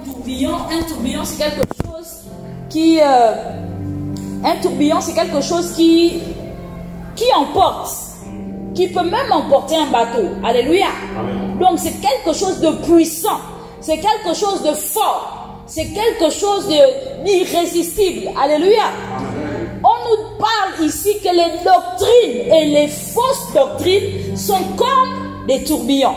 tourbillon, c'est quelque chose qui... un tourbillon, c'est quelque chose qui emporte, qui peut même emporter un bateau. Alléluia. Amen. Donc c'est quelque chose de puissant, c'est quelque chose de fort, c'est quelque chose d'irrésistible. Alléluia. Amen. On nous parle ici que les doctrines et les fausses doctrines sont comme des tourbillons,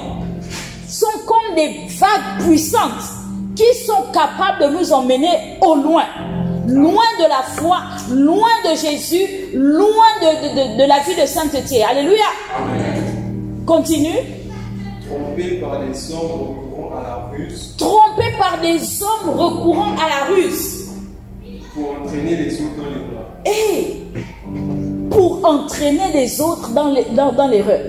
sont comme des vagues puissantes qui sont capables de nous emmener au loin. Loin de la foi, loin de Jésus, loin de la vie de sainteté. Alléluia. Amen. Continue. Trompés par des hommes recourant à la ruse. Trompés par des hommes recourant à la ruse. Pour entraîner les autres dans l'erreur. Et pour entraîner les autres dans l'erreur.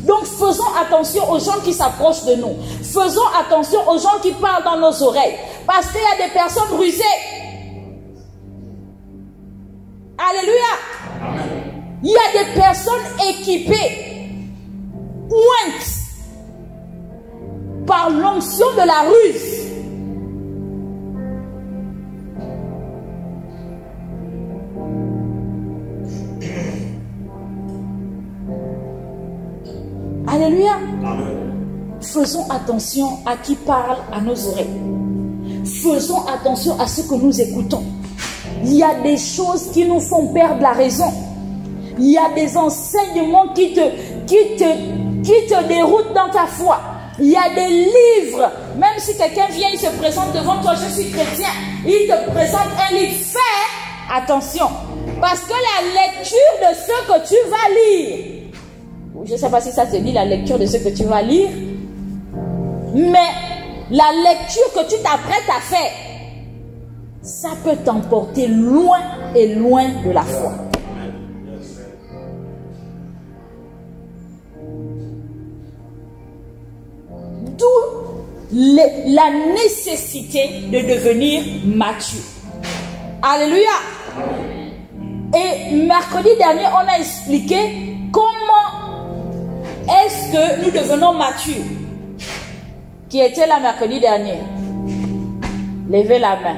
Donc faisons attention aux gens qui s'approchent de nous. Faisons attention aux gens qui parlent dans nos oreilles. Parce qu'il y a des personnes rusées. Alléluia. Amen. Il y a des personnes équipées, ointes par l'onction de la ruse. Alléluia. Amen. Faisons attention à qui parle à nos oreilles. Faisons attention à ce que nous écoutons. Il y a des choses qui nous font perdre la raison. Il y a des enseignements qui te déroutent dans ta foi. Il y a des livres. Même si quelqu'un vient, il se présente devant toi, je suis chrétien. Il te présente un livre. Fais attention. Parce que la lecture de ce que tu vas lire, je ne sais pas si ça te dit la lecture de ce que tu vas lire, mais la lecture que tu t'apprêtes à faire, ça peut t'emporter loin et loin de la foi. D'où la nécessité de devenir mature. Alléluia. Et mercredi dernier, on a expliqué comment est-ce que nous devenons matures. Qui était là mercredi dernier? Levez la main.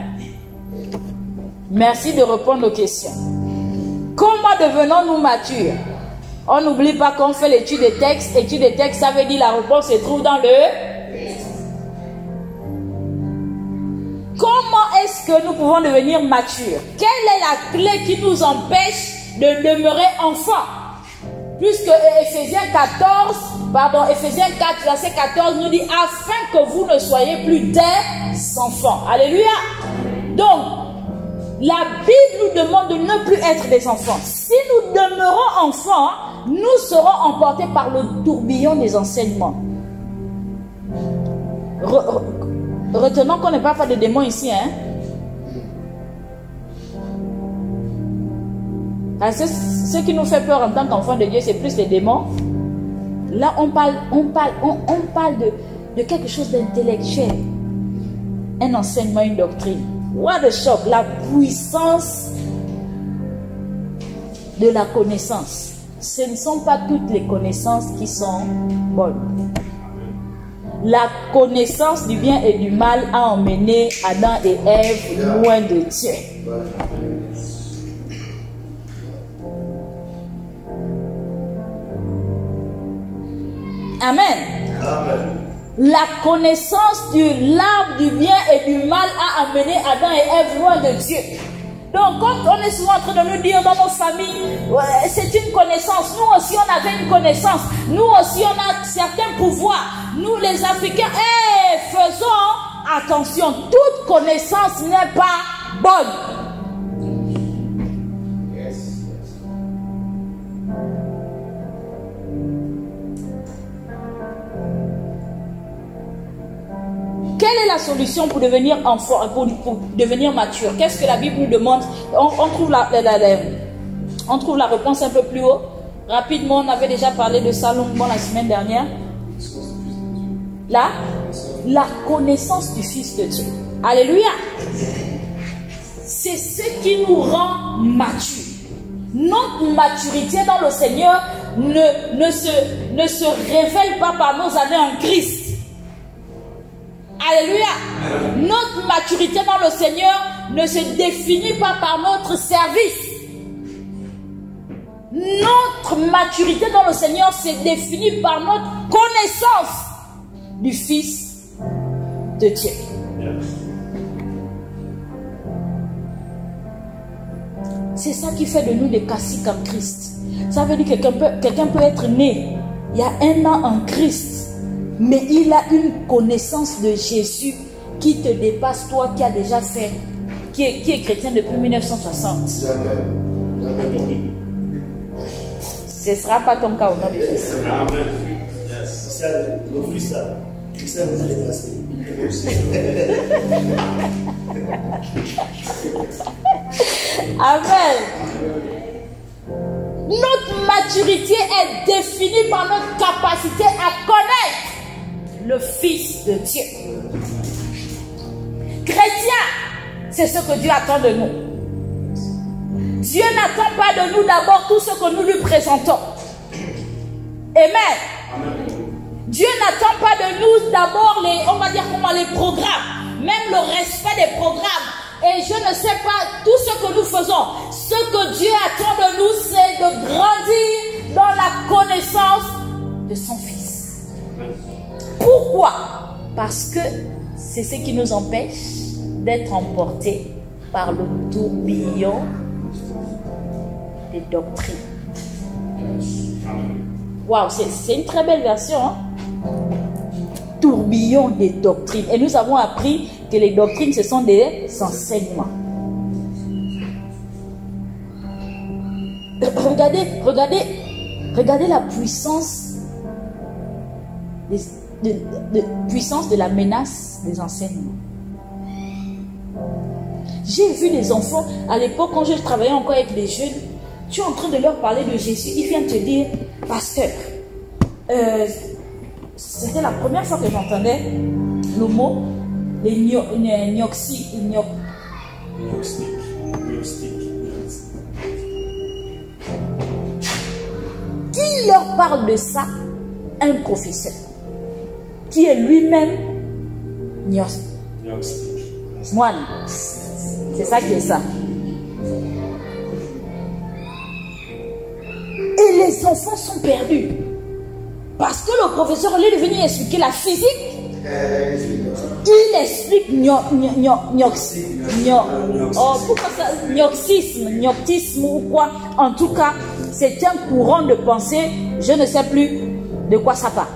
Merci de répondre aux questions. Comment devenons-nous matures? On n'oublie pas qu'on fait l'étude des textes. Étude des textes, ça veut dire la réponse se trouve dans le texte. Comment est-ce que nous pouvons devenir matures? Quelle est la clé qui nous empêche de demeurer enfants? Puisque Éphésiens 4, verset 14 nous dit afin que vous ne soyez plus des enfants. Alléluia. Donc, la Bible nous demande de ne plus être des enfants. Si nous demeurons enfants, nous serons emportés par le tourbillon des enseignements. Retenons qu'on n'est pas de démons ici, hein. Parce que ce qui nous fait peur en tant qu'enfants de Dieu, c'est plus les démons. Là, on parle de quelque chose d'intellectuel. Un enseignement, une doctrine. What a shock! La puissance de la connaissance. Ce ne sont pas toutes les connaissances qui sont bonnes. La connaissance du bien et du mal a emmené Adam et Ève loin de Dieu. Amen. Amen. La connaissance de l'arbre du bien et du mal a amené Adam et Ève loin de Dieu. Donc, quand on est souvent en train de nous dire dans nos familles, ouais, c'est une connaissance. Nous aussi, on avait une connaissance. Nous aussi, on a certains pouvoirs. Nous, les Africains, faisons attention. Toute connaissance n'est pas bonne. Quelle est la solution pour devenir enfant, pour devenir mature? Qu'est-ce que la Bible nous demande? On trouve la réponse un peu plus haut. Rapidement, on avait déjà parlé de ça longuement la semaine dernière. Là, la connaissance du Fils de Dieu. Alléluia. C'est ce qui nous rend matures. Notre maturité dans le Seigneur ne se révèle pas par nos années en Christ. Alléluia. Notre Notre maturité dans le Seigneur ne se définit pas par notre service. Notre maturité dans le Seigneur se définit par notre connaissance du Fils de Dieu. C'est ça qui fait de nous des caciques en Christ. Ça veut dire que quelqu'un peut être né il y a 1 an en Christ, mais il a une connaissance de Jésus qui te dépasse, toi qui as déjà fait, qui est chrétien depuis 1960. Ce ne sera pas ton cas au nom de Jésus. Amen. Amen. Notre maturité est définie par notre capacité à connaître le Fils de Dieu. Chrétien, c'est ce que Dieu attend de nous. Dieu n'attend pas de nous d'abord tout ce que nous lui présentons. Amen. Dieu n'attend pas de nous d'abord les programmes, même le respect des programmes. Et je ne sais pas tout ce que nous faisons. Ce que Dieu attend de nous, c'est de grandir dans la connaissance de son Fils. Pourquoi? Parce que c'est ce qui nous empêche d'être emportés par le tourbillon des doctrines. Waouh, c'est une très belle version, hein? Tourbillon des doctrines. Et nous avons appris que les doctrines, ce sont des enseignements. Regardez la puissance puissance de la menace des enseignements. J'ai vu les enfants, à l'époque, quand je travaillais encore avec les jeunes, tu es en train de leur parler de Jésus, ils viennent te dire, pasteur, c'était la première fois que j'entendais le mot, les gnostic. Qui leur parle de ça? Un professeur, qui est lui-même gnostique. Moine. C'est ça qui est ça. Et les enfants sont perdus. Parce que le professeur, au lieu de venir expliquer la physique, il explique gnoxisme ou quoi. En tout cas, c'est un courant de pensée, je ne sais plus de quoi ça parle.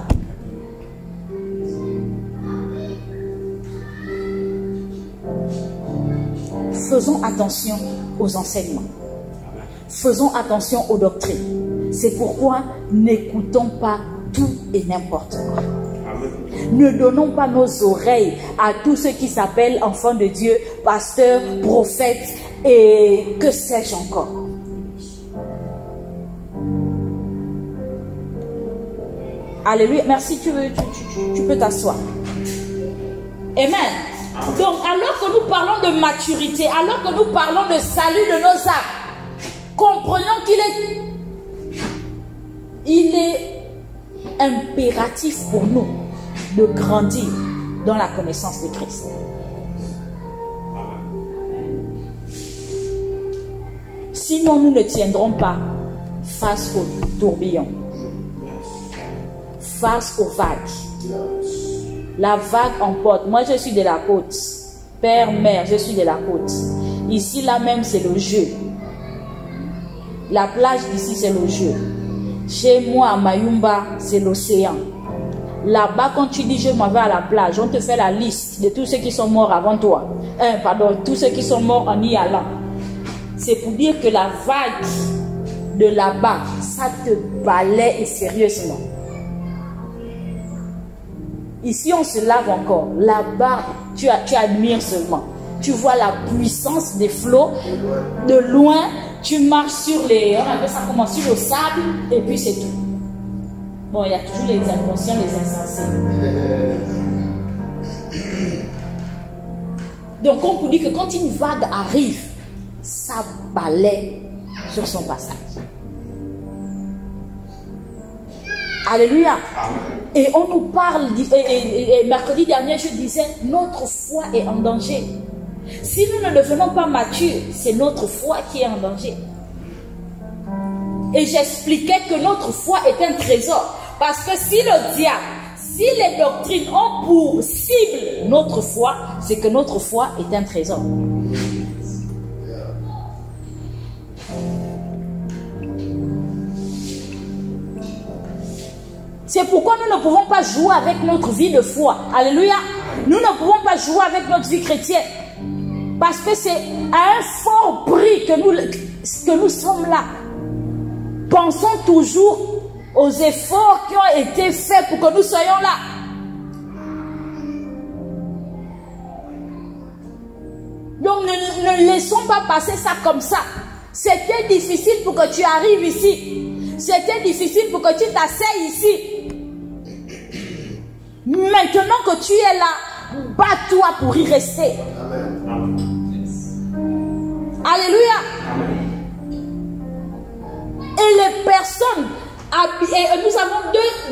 Faisons attention aux enseignements. Faisons attention aux doctrines. C'est pourquoi n'écoutons pas tout et n'importe quoi. Ne donnons pas nos oreilles à tous ceux qui s'appellent enfants de Dieu, pasteurs, prophètes et que sais-je encore. Alléluia. Merci, tu peux t'asseoir. Amen. Donc, alors que nous parlons de maturité, alors que nous parlons de salut de nos âmes, comprenons qu'il est impératif pour nous de grandir dans la connaissance de Christ. Sinon, nous ne tiendrons pas face au tourbillon, face aux vagues. La vague emporte. Moi, je suis de la côte. Père, mère, je suis de la côte. Ici, là même, c'est le jeu. La plage d'ici, c'est le jeu. Chez moi, à Mayumba, c'est l'océan. Là-bas, quand tu dis je m'en vais à la plage, on te fait la liste de tous ceux qui sont morts avant toi. Tous ceux qui sont morts en y allant. C'est pour dire que la vague de là-bas, ça te balaie et sérieusement. Ici, on se lave encore. Là-bas, tu admires seulement. Tu vois la puissance des flots. De loin, tu marches sur les... On appelle ça comment? Sur le sable, et puis c'est tout. Bon, il y a toujours les inconscients, les insensés. Donc, on peut dire que quand une vague arrive, ça balaie sur son passage. Alléluia. Amen. Et on nous parle, et mercredi dernier, je disais, notre foi est en danger. Si nous ne devenons pas matures, c'est notre foi qui est en danger. Et j'expliquais que notre foi est un trésor. Parce que si le diable, si les doctrines ont pour cible notre foi, c'est que notre foi est un trésor. C'est pourquoi nous ne pouvons pas jouer avec notre vie de foi. Alléluia. Nous ne pouvons pas jouer avec notre vie chrétienne. Parce que c'est à un fort prix que nous sommes là. Pensons toujours aux efforts qui ont été faits pour que nous soyons là. Donc ne laissons pas passer ça comme ça. C'était difficile pour que tu arrives ici. C'était difficile pour que tu t'asseyes ici. Maintenant que tu es là, bats-toi pour y rester. Amen. Alléluia. Et les personnes, et nous avons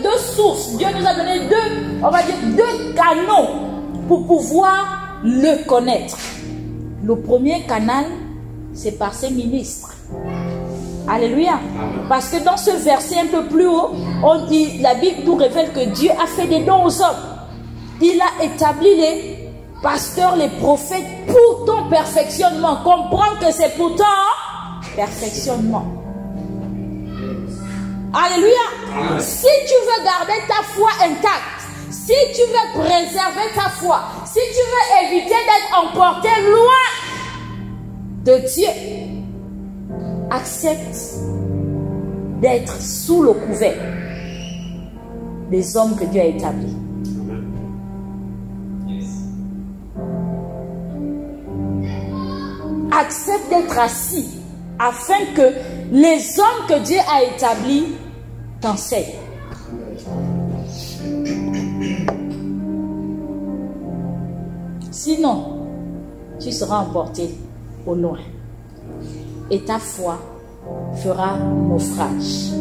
deux sources. Dieu nous a donné deux canaux pour pouvoir le connaître. Le premier canal, c'est par ses ministres. Alléluia. Parce que dans ce verset un peu plus haut, on dit, la Bible nous révèle que Dieu a fait des dons aux hommes. Il a établi les pasteurs, les prophètes pour ton perfectionnement. Comprends que c'est pour ton perfectionnement. Alléluia. Si tu veux garder ta foi intacte, si tu veux préserver ta foi, si tu veux éviter d'être emporté loin de Dieu, accepte d'être sous le couvert des hommes que Dieu a établis. Accepte d'être assis afin que les hommes que Dieu a établis t'enseignent. Sinon, tu seras emporté au loin. Et ta foi fera naufrage.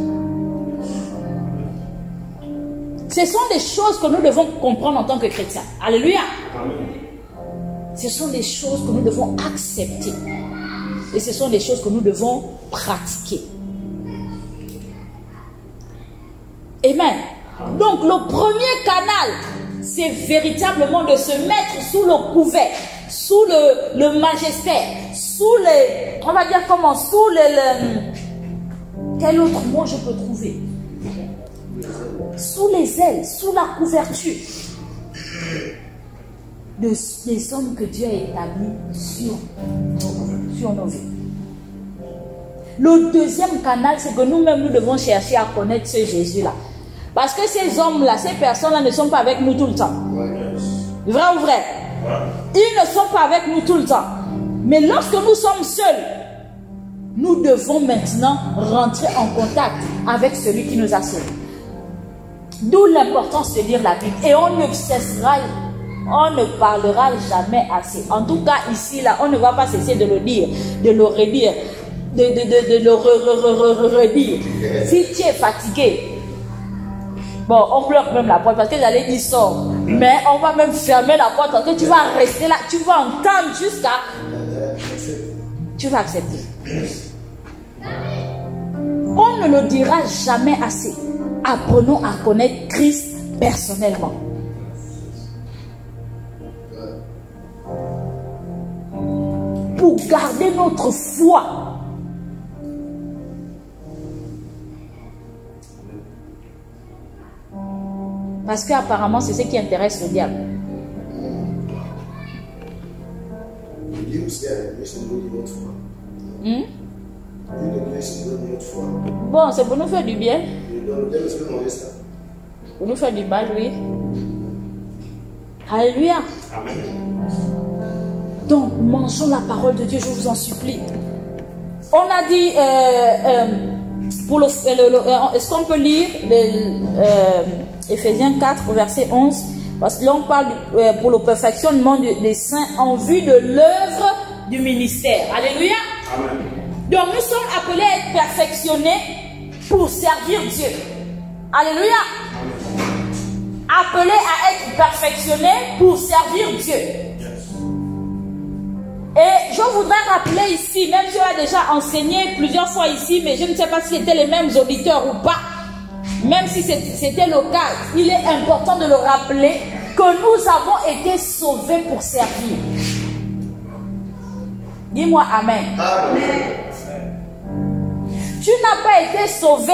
Ce sont des choses que nous devons comprendre en tant que chrétiens. Alléluia. Ce sont des choses que nous devons accepter. Et ce sont des choses que nous devons pratiquer. Amen. Donc le premier canal, c'est véritablement de se mettre sous le couvert, sous le magistère, sous les, on va dire comment, sous quel autre mot je peux trouver? Sous les ailes, sous la couverture des hommes que Dieu a établis sur nos vies. Le deuxième canal, c'est que nous-mêmes, nous devons chercher à connaître ce Jésus-là. Parce que ces hommes-là, ces personnes-là ne sont pas avec nous tout le temps. Vrai ou vrai? Ils ne sont pas avec nous tout le temps. Mais lorsque nous sommes seuls, nous devons maintenant rentrer en contact avec celui qui nous a sauvés. D'où l'importance de lire la Bible. Et on ne cessera, on ne parlera jamais assez. En tout cas, ici, là, on ne va pas cesser de le dire, de le redire, de le redire. Si tu es fatigué, bon, on bloque même la porte parce que j'allais dire sort. Mais on va même fermer la porte parce que tu vas rester là, tu vas entendre jusqu'à... Tu vas accepter. On ne le dira jamais assez. Apprenons à connaître Christ personnellement. Pour garder notre foi. Parce qu'apparemment, c'est ce qui intéresse le diable. Bon, c'est pour nous faire du bien. Pour nous faire du mal, oui. Alléluia. Donc, mangeons la parole de Dieu, je vous en supplie. On a dit, est-ce qu'on peut lire Éphésiens 4, verset 11? Parce que là, on parle pour le perfectionnement des saints en vue de l'œuvre du ministère. Alléluia. Amen. Donc, nous sommes appelés à être perfectionnés pour servir Dieu. Alléluia. Appelé à être perfectionné pour servir Dieu. Et je voudrais rappeler ici, même si on a déjà enseigné plusieurs fois ici, mais je ne sais pas si c'était les mêmes auditeurs ou pas, même si c'était le cas, il est important de le rappeler que nous avons été sauvés pour servir. Dis-moi Amen. Amen. Tu n'as pas été sauvé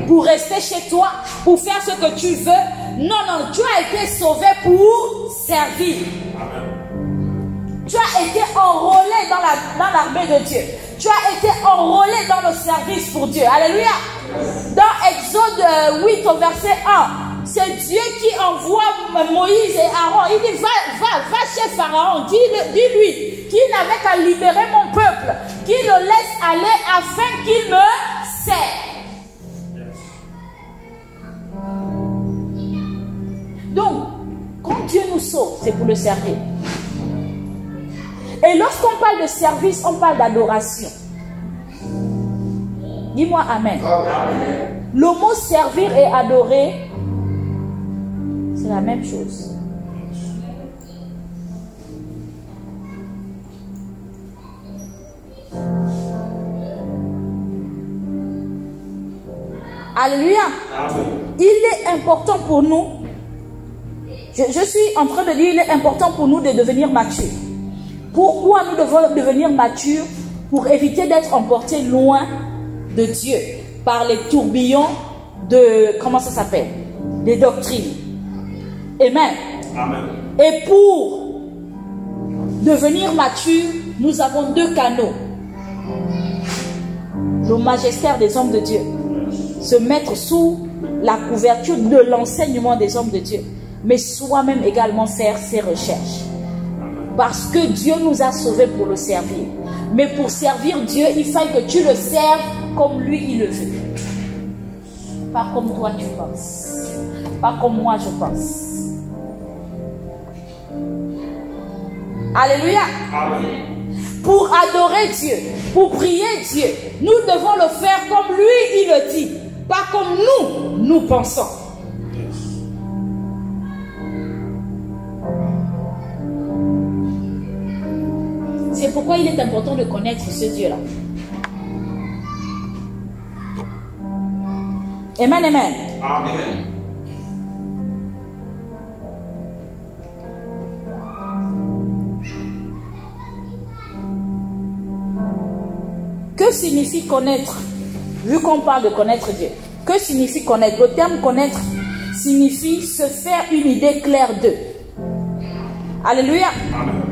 pour rester chez toi, pour faire ce que tu veux. Non, non, tu as été sauvé pour servir. Amen. Tu as été enrôlé dans l'armée de Dieu. Tu as été enrôlé dans le service pour Dieu. Alléluia. Dans Exode 8 au verset 1, c'est Dieu qui envoie Moïse et Aaron. Il dit, va chez Pharaon, dis-lui qu'il n'avait qu'à libérer mon peuple, qu'il le laisse aller afin qu'il me serve. Donc, quand Dieu nous sauve, c'est pour le servir. Et lorsqu'on parle de service, on parle d'adoration. Dis-moi Amen. Amen. Le mot servir et adorer, c'est la même chose. Alléluia. Amen. Il est important pour nous, je suis en train de dire, il est important pour nous de devenir matures. Pourquoi nous devons devenir matures? Pour éviter d'être emportés loin de Dieu par les tourbillons de, comment ça s'appelle, des doctrines. Amen. Amen. Et pour devenir mature, nous avons deux canaux. Le magistère des hommes de Dieu, se mettre sous la couverture de l'enseignement des hommes de Dieu, mais soi-même également faire ses recherches. Parce que Dieu nous a sauvés pour le servir. Mais pour servir Dieu, il faut que tu le serves comme lui, il le veut. Pas comme toi tu penses. Pas comme moi je pense. Alléluia. Amen. Pour adorer Dieu, pour prier Dieu, nous devons le faire comme lui, il le dit. Pas comme nous pensons. C'est pourquoi il est important de connaître ce Dieu-là. Amen, amen. Amen. Que signifie connaître? Vu qu'on parle de connaître Dieu, que signifie connaître? Le terme connaître signifie se faire une idée claire d'eux. Alléluia. Amen.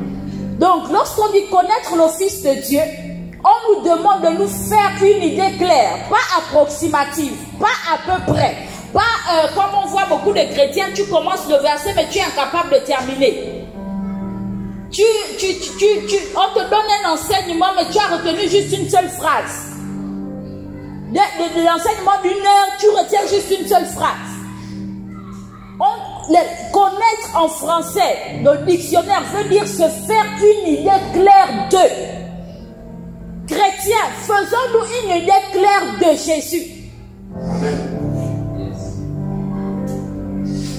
Donc, lorsqu'on dit connaître le Fils de Dieu, on nous demande de nous faire une idée claire, pas approximative, pas à peu près, pas comme on voit beaucoup de chrétiens, tu commences le verset mais tu es incapable de terminer. On te donne un enseignement mais tu as retenu juste une seule phrase. De l'enseignement d'une heure, tu retiens juste une seule phrase. Connaître en français, le dictionnaire veut dire se faire une idée claire de. Chrétiens, faisons-nous une idée claire de Jésus.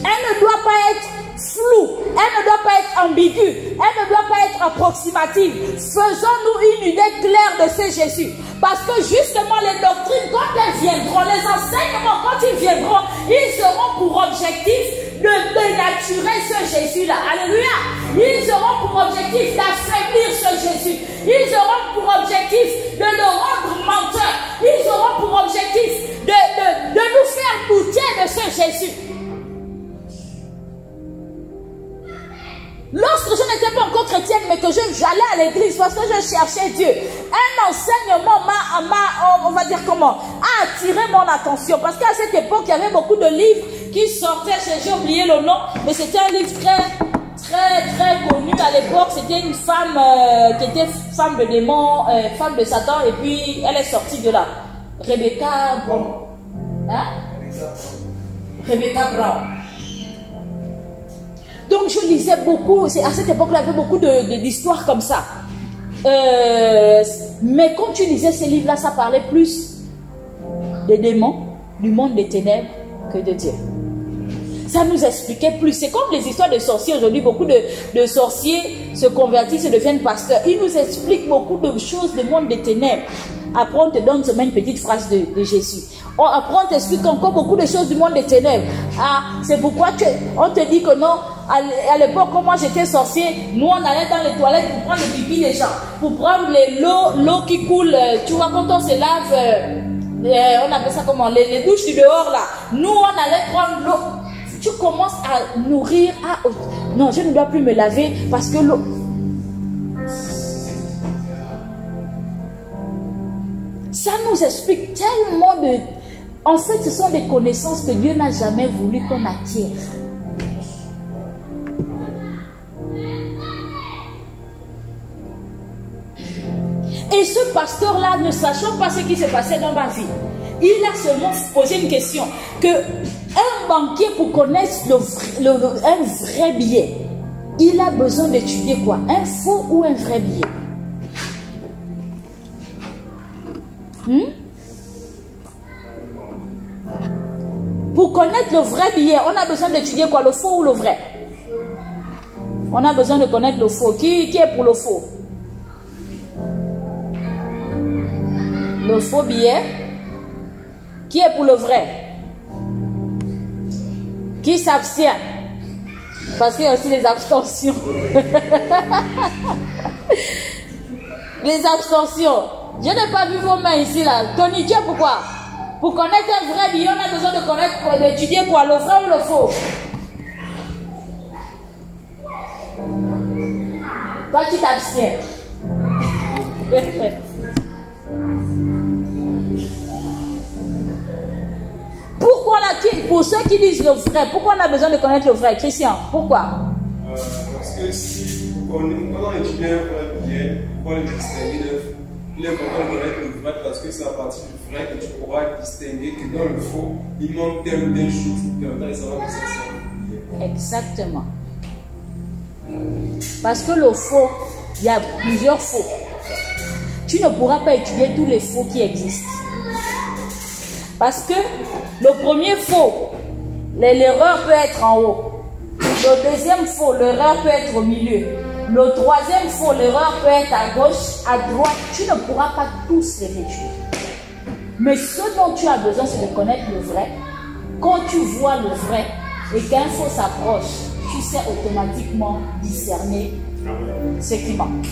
Elle ne doit pas être floue, elle ne doit pas être ambiguë, elle ne doit pas être approximative. Faisons-nous une idée claire de ce Jésus. Parce que justement les doctrines, quand elles viendront, les enseignements, quand ils viendront, ils auront pour objectif de dénaturer ce Jésus-là. Alléluia. Ils auront pour objectif d'affaiblir ce Jésus. Ils auront pour objectif de le rendre menteur. Ils auront pour objectif de nous faire douter de ce Jésus. Lorsque je n'étais pas encore chrétienne, mais que j'allais à l'église parce que je cherchais Dieu, un enseignement on va dire comment, a attiré mon attention. Parce qu'à cette époque, il y avait beaucoup de livres qui sortaient, j'ai oublié le nom, mais c'était un livre très connu à l'époque. C'était une femme qui était femme de démon, femme de Satan, et puis elle est sortie de là. Rebecca Brown. Hein? Rebecca Brown. Donc je lisais beaucoup, à cette époque-là, il y avait beaucoup d'histoires comme ça. Mais quand tu lisais ces livres-là, ça parlait plus des démons, du monde des ténèbres, que de Dieu. Ça nous expliquait plus. C'est comme les histoires de sorciers. Aujourd'hui, beaucoup de sorciers se convertissent et deviennent pasteurs. Ils nous expliquent beaucoup de choses du monde des ténèbres. Après, on te donne seulement une petite phrase de Jésus. Après, on t'explique encore beaucoup de choses du monde des ténèbres. Ah, c'est pourquoi on te dit que non. À l'époque, quand moi j'étais sorcier, nous on allait dans les toilettes pour prendre le pipi des gens, pour prendre l'eau qui coule. Tu vois, quand on se lave, on appelle ça comment, les douches du dehors là. Nous on allait prendre l'eau. Tu commences à nourrir. Ah, oh, non, je ne dois plus me laver parce que l'eau. Ça nous explique tellement de. En fait, ce sont des connaissances que Dieu n'a jamais voulu qu'on acquiert. Et ce pasteur-là, ne sachant pas ce qui se passait dans ma vie, il a seulement posé une question, que un banquier, pour connaître un vrai billet, il a besoin d'étudier quoi? Un faux ou un vrai billet? Pour connaître le vrai billet, on a besoin d'étudier quoi? Le faux ou le vrai? On a besoin de connaître le faux. Qui est pour le faux? Le faux billet. Qui est pour le vrai? Qui s'abstient? Parce qu'il y a aussi les abstentions. Les abstentions. Je n'ai pas vu vos mains ici là. Tony, tu es pourquoi? Pour connaître un vrai billet, on a besoin de connaître, d'étudier quoi? Le vrai ou le faux? Toi, tu t'abstiens. Pourquoi pour ceux qui disent le vrai, pourquoi on a besoin de connaître le vrai, Christian? Pourquoi? Parce que si quand on étudie un vrai billet, pourquoi le distinguer? Il est important de connaître le vrai parce que c'est à partir du vrai que tu pourras distinguer que dans le faux, il manque telle ou telle chose qui permet de savoir que c'est ça. Exactement. Parce que le faux, il y a plusieurs faux. Tu ne pourras pas étudier tous les faux qui existent. Parce que le premier faux, l'erreur peut être en haut. Le deuxième faux, l'erreur peut être au milieu. Le troisième faux, l'erreur peut être à gauche, à droite. Tu ne pourras pas tous les étudier. Mais ce dont tu as besoin, c'est de connaître le vrai. Quand tu vois le vrai et qu'un faux s'approche, tu sais automatiquement discerner ce qui manque.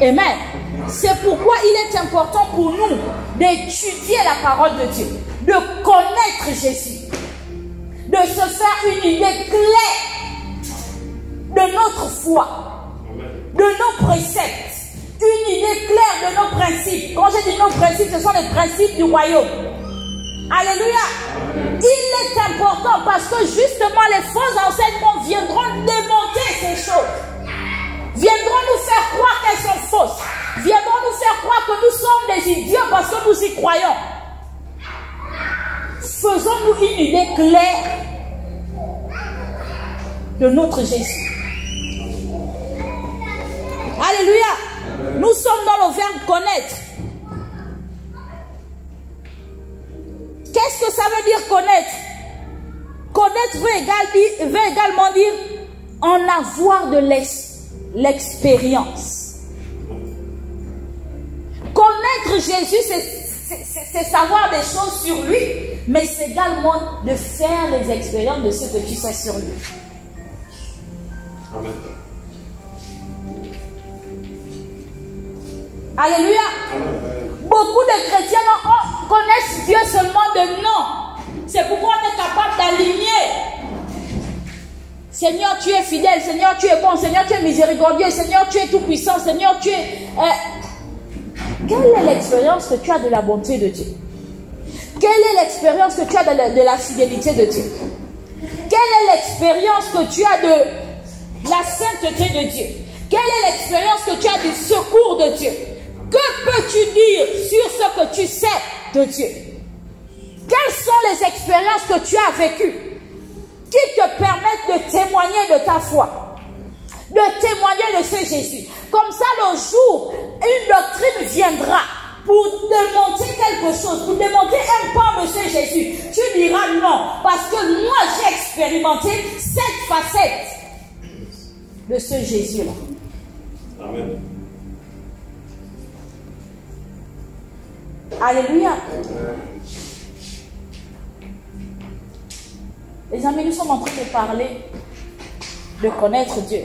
Amen. C'est pourquoi il est important pour nous d'étudier la parole de Dieu, de connaître Jésus, de se faire une idée claire de notre foi, de nos préceptes, une idée claire de nos principes. Quand je dis nos principes, ce sont les principes du royaume. Alléluia. Il est important parce que justement les faux enseignements viendront démonter ces choses. Viendront nous faire croire qu'elles sont fausses. Viendront nous faire croire que nous sommes des idiots parce que nous y croyons. Faisons-nous une idée claire de notre Jésus. Alléluia. Nous sommes dans le verbe connaître. Qu'est-ce que ça veut dire connaître? Connaître veut également dire en avoir de l'expérience. Connaître Jésus, c'est savoir des choses sur lui, mais c'est également de faire les expériences de ce que tu sais sur lui. Amen. Alléluia. Beaucoup de chrétiens connaissent Dieu seulement de nom. C'est pourquoi on est capable d'aligner. Seigneur, tu es fidèle. Seigneur, tu es bon. Seigneur, tu es miséricordieux. Seigneur, tu es tout puissant. Seigneur, tu es... Quelle est l'expérience que tu as de la bonté de Dieu? Quelle est l'expérience que tu as de la fidélité de Dieu? Quelle est l'expérience que tu as de la sainteté de Dieu? Quelle est l'expérience que tu as du secours de Dieu? Que peux-tu dire sur ce que tu sais de Dieu? Quelles sont les expériences que tu as vécues qui te permettent de témoigner de ta foi, de témoigner de ce Jésus? Comme ça, le jour, une doctrine viendra pour démontrer quelque chose, pour démontrer un pan de ce Jésus, tu diras non. Parce que moi, j'ai expérimenté cette facette de ce Jésus-là. Amen. Alléluia. Les amis, nous sommes en train de parler de connaître Dieu.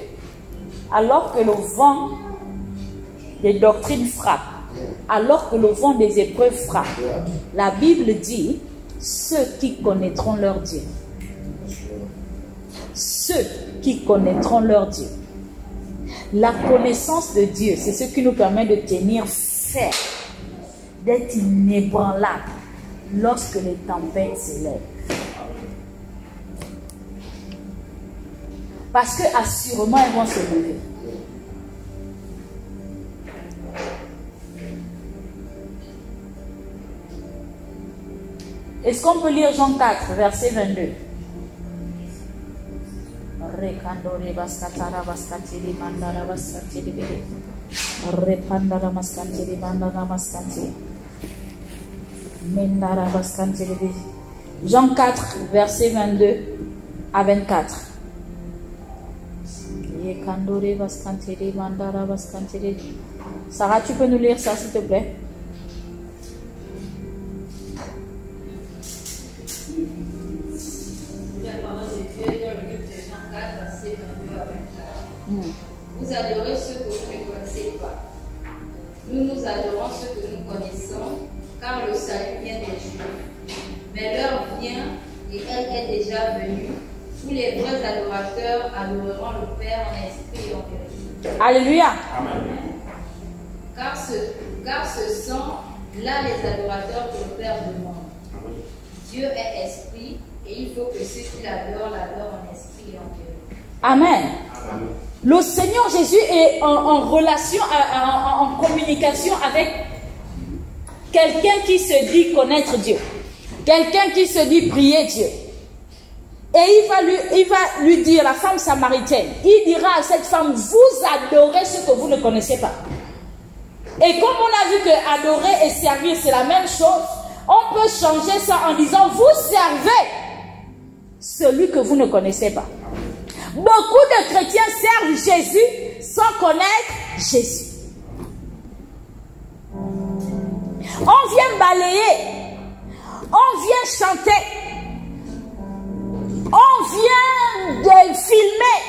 Alors que le vent des doctrines frappe, alors que le vent des épreuves frappe, la Bible dit, ceux qui connaîtront leur Dieu. Ceux qui connaîtront leur Dieu. La connaissance de Dieu, c'est ce qui nous permet de tenir ferme, d'être inébranlable lorsque les tempêtes s'élèvent. Parce que assurément, elles vont se lever. Est-ce qu'on peut lire Jean 4, verset 22? Jean 4, verset 22 à 24. Sarah, tu peux nous lire ça, s'il te plaît? Vous adorez ceux que vous ne connaissez pas. Nous, nous adorons ceux que nous connaissons, car le salut vient des Juifs. Mais l'heure vient, et elle est déjà venue, où les vrais adorateurs adoreront le Père en esprit et en vérité. Alléluia. Amen. Car ce sont là les adorateurs que le Père demande. Dieu est esprit, et il faut que ceux qui l'adorent en esprit et en vérité. Amen. Amen. Le Seigneur Jésus est en relation, en communication avec quelqu'un qui se dit connaître Dieu. Quelqu'un qui se dit prier Dieu. Et il va lui dire, la femme samaritaine, il dira à cette femme, vous adorez ce que vous ne connaissez pas. Et comme on a vu que adorer et servir c'est la même chose, on peut changer ça en disant, vous servez celui que vous ne connaissez pas. Beaucoup de chrétiens servent Jésus sans connaître Jésus. On vient balayer, on vient chanter, on vient de filmer,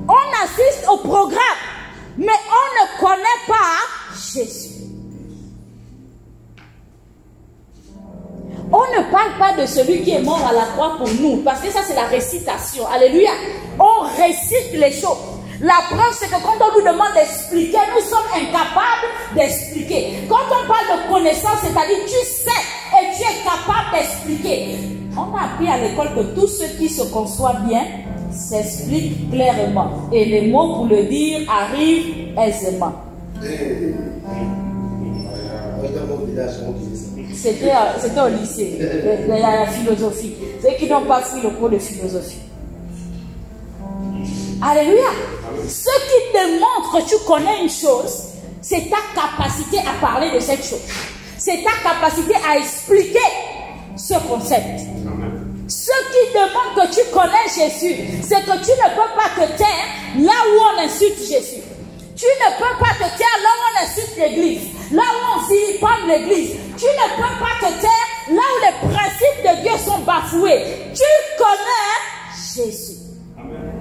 on assiste au programme, mais on ne connaît pas Jésus. On ne parle pas de celui qui est mort à la croix pour nous, parce que ça c'est la récitation. Alléluia. On récite les choses. La preuve c'est que quand on nous demande d'expliquer, nous sommes incapables d'expliquer. Quand on parle de connaissance, c'est-à-dire tu sais et tu es capable d'expliquer. On a appris à l'école que tout ce qui se conçoit bien s'explique clairement. Et les mots pour le dire arrivent aisément. C'était au lycée, la philosophie. Ceux qui n'ont pas pris le cours de philosophie. Alléluia. Ce qui démontre que tu connais une chose, c'est ta capacité à parler de cette chose. C'est ta capacité à expliquer ce concept. Ce qui demande que tu connais Jésus, c'est que tu ne peux pas te taire là où on insulte Jésus. Tu ne peux pas te taire là où on insulte l'église, là où on vilipende l'église. Tu ne peux pas te taire là où les principes de Dieu sont bafoués. Tu connais Jésus. Amen.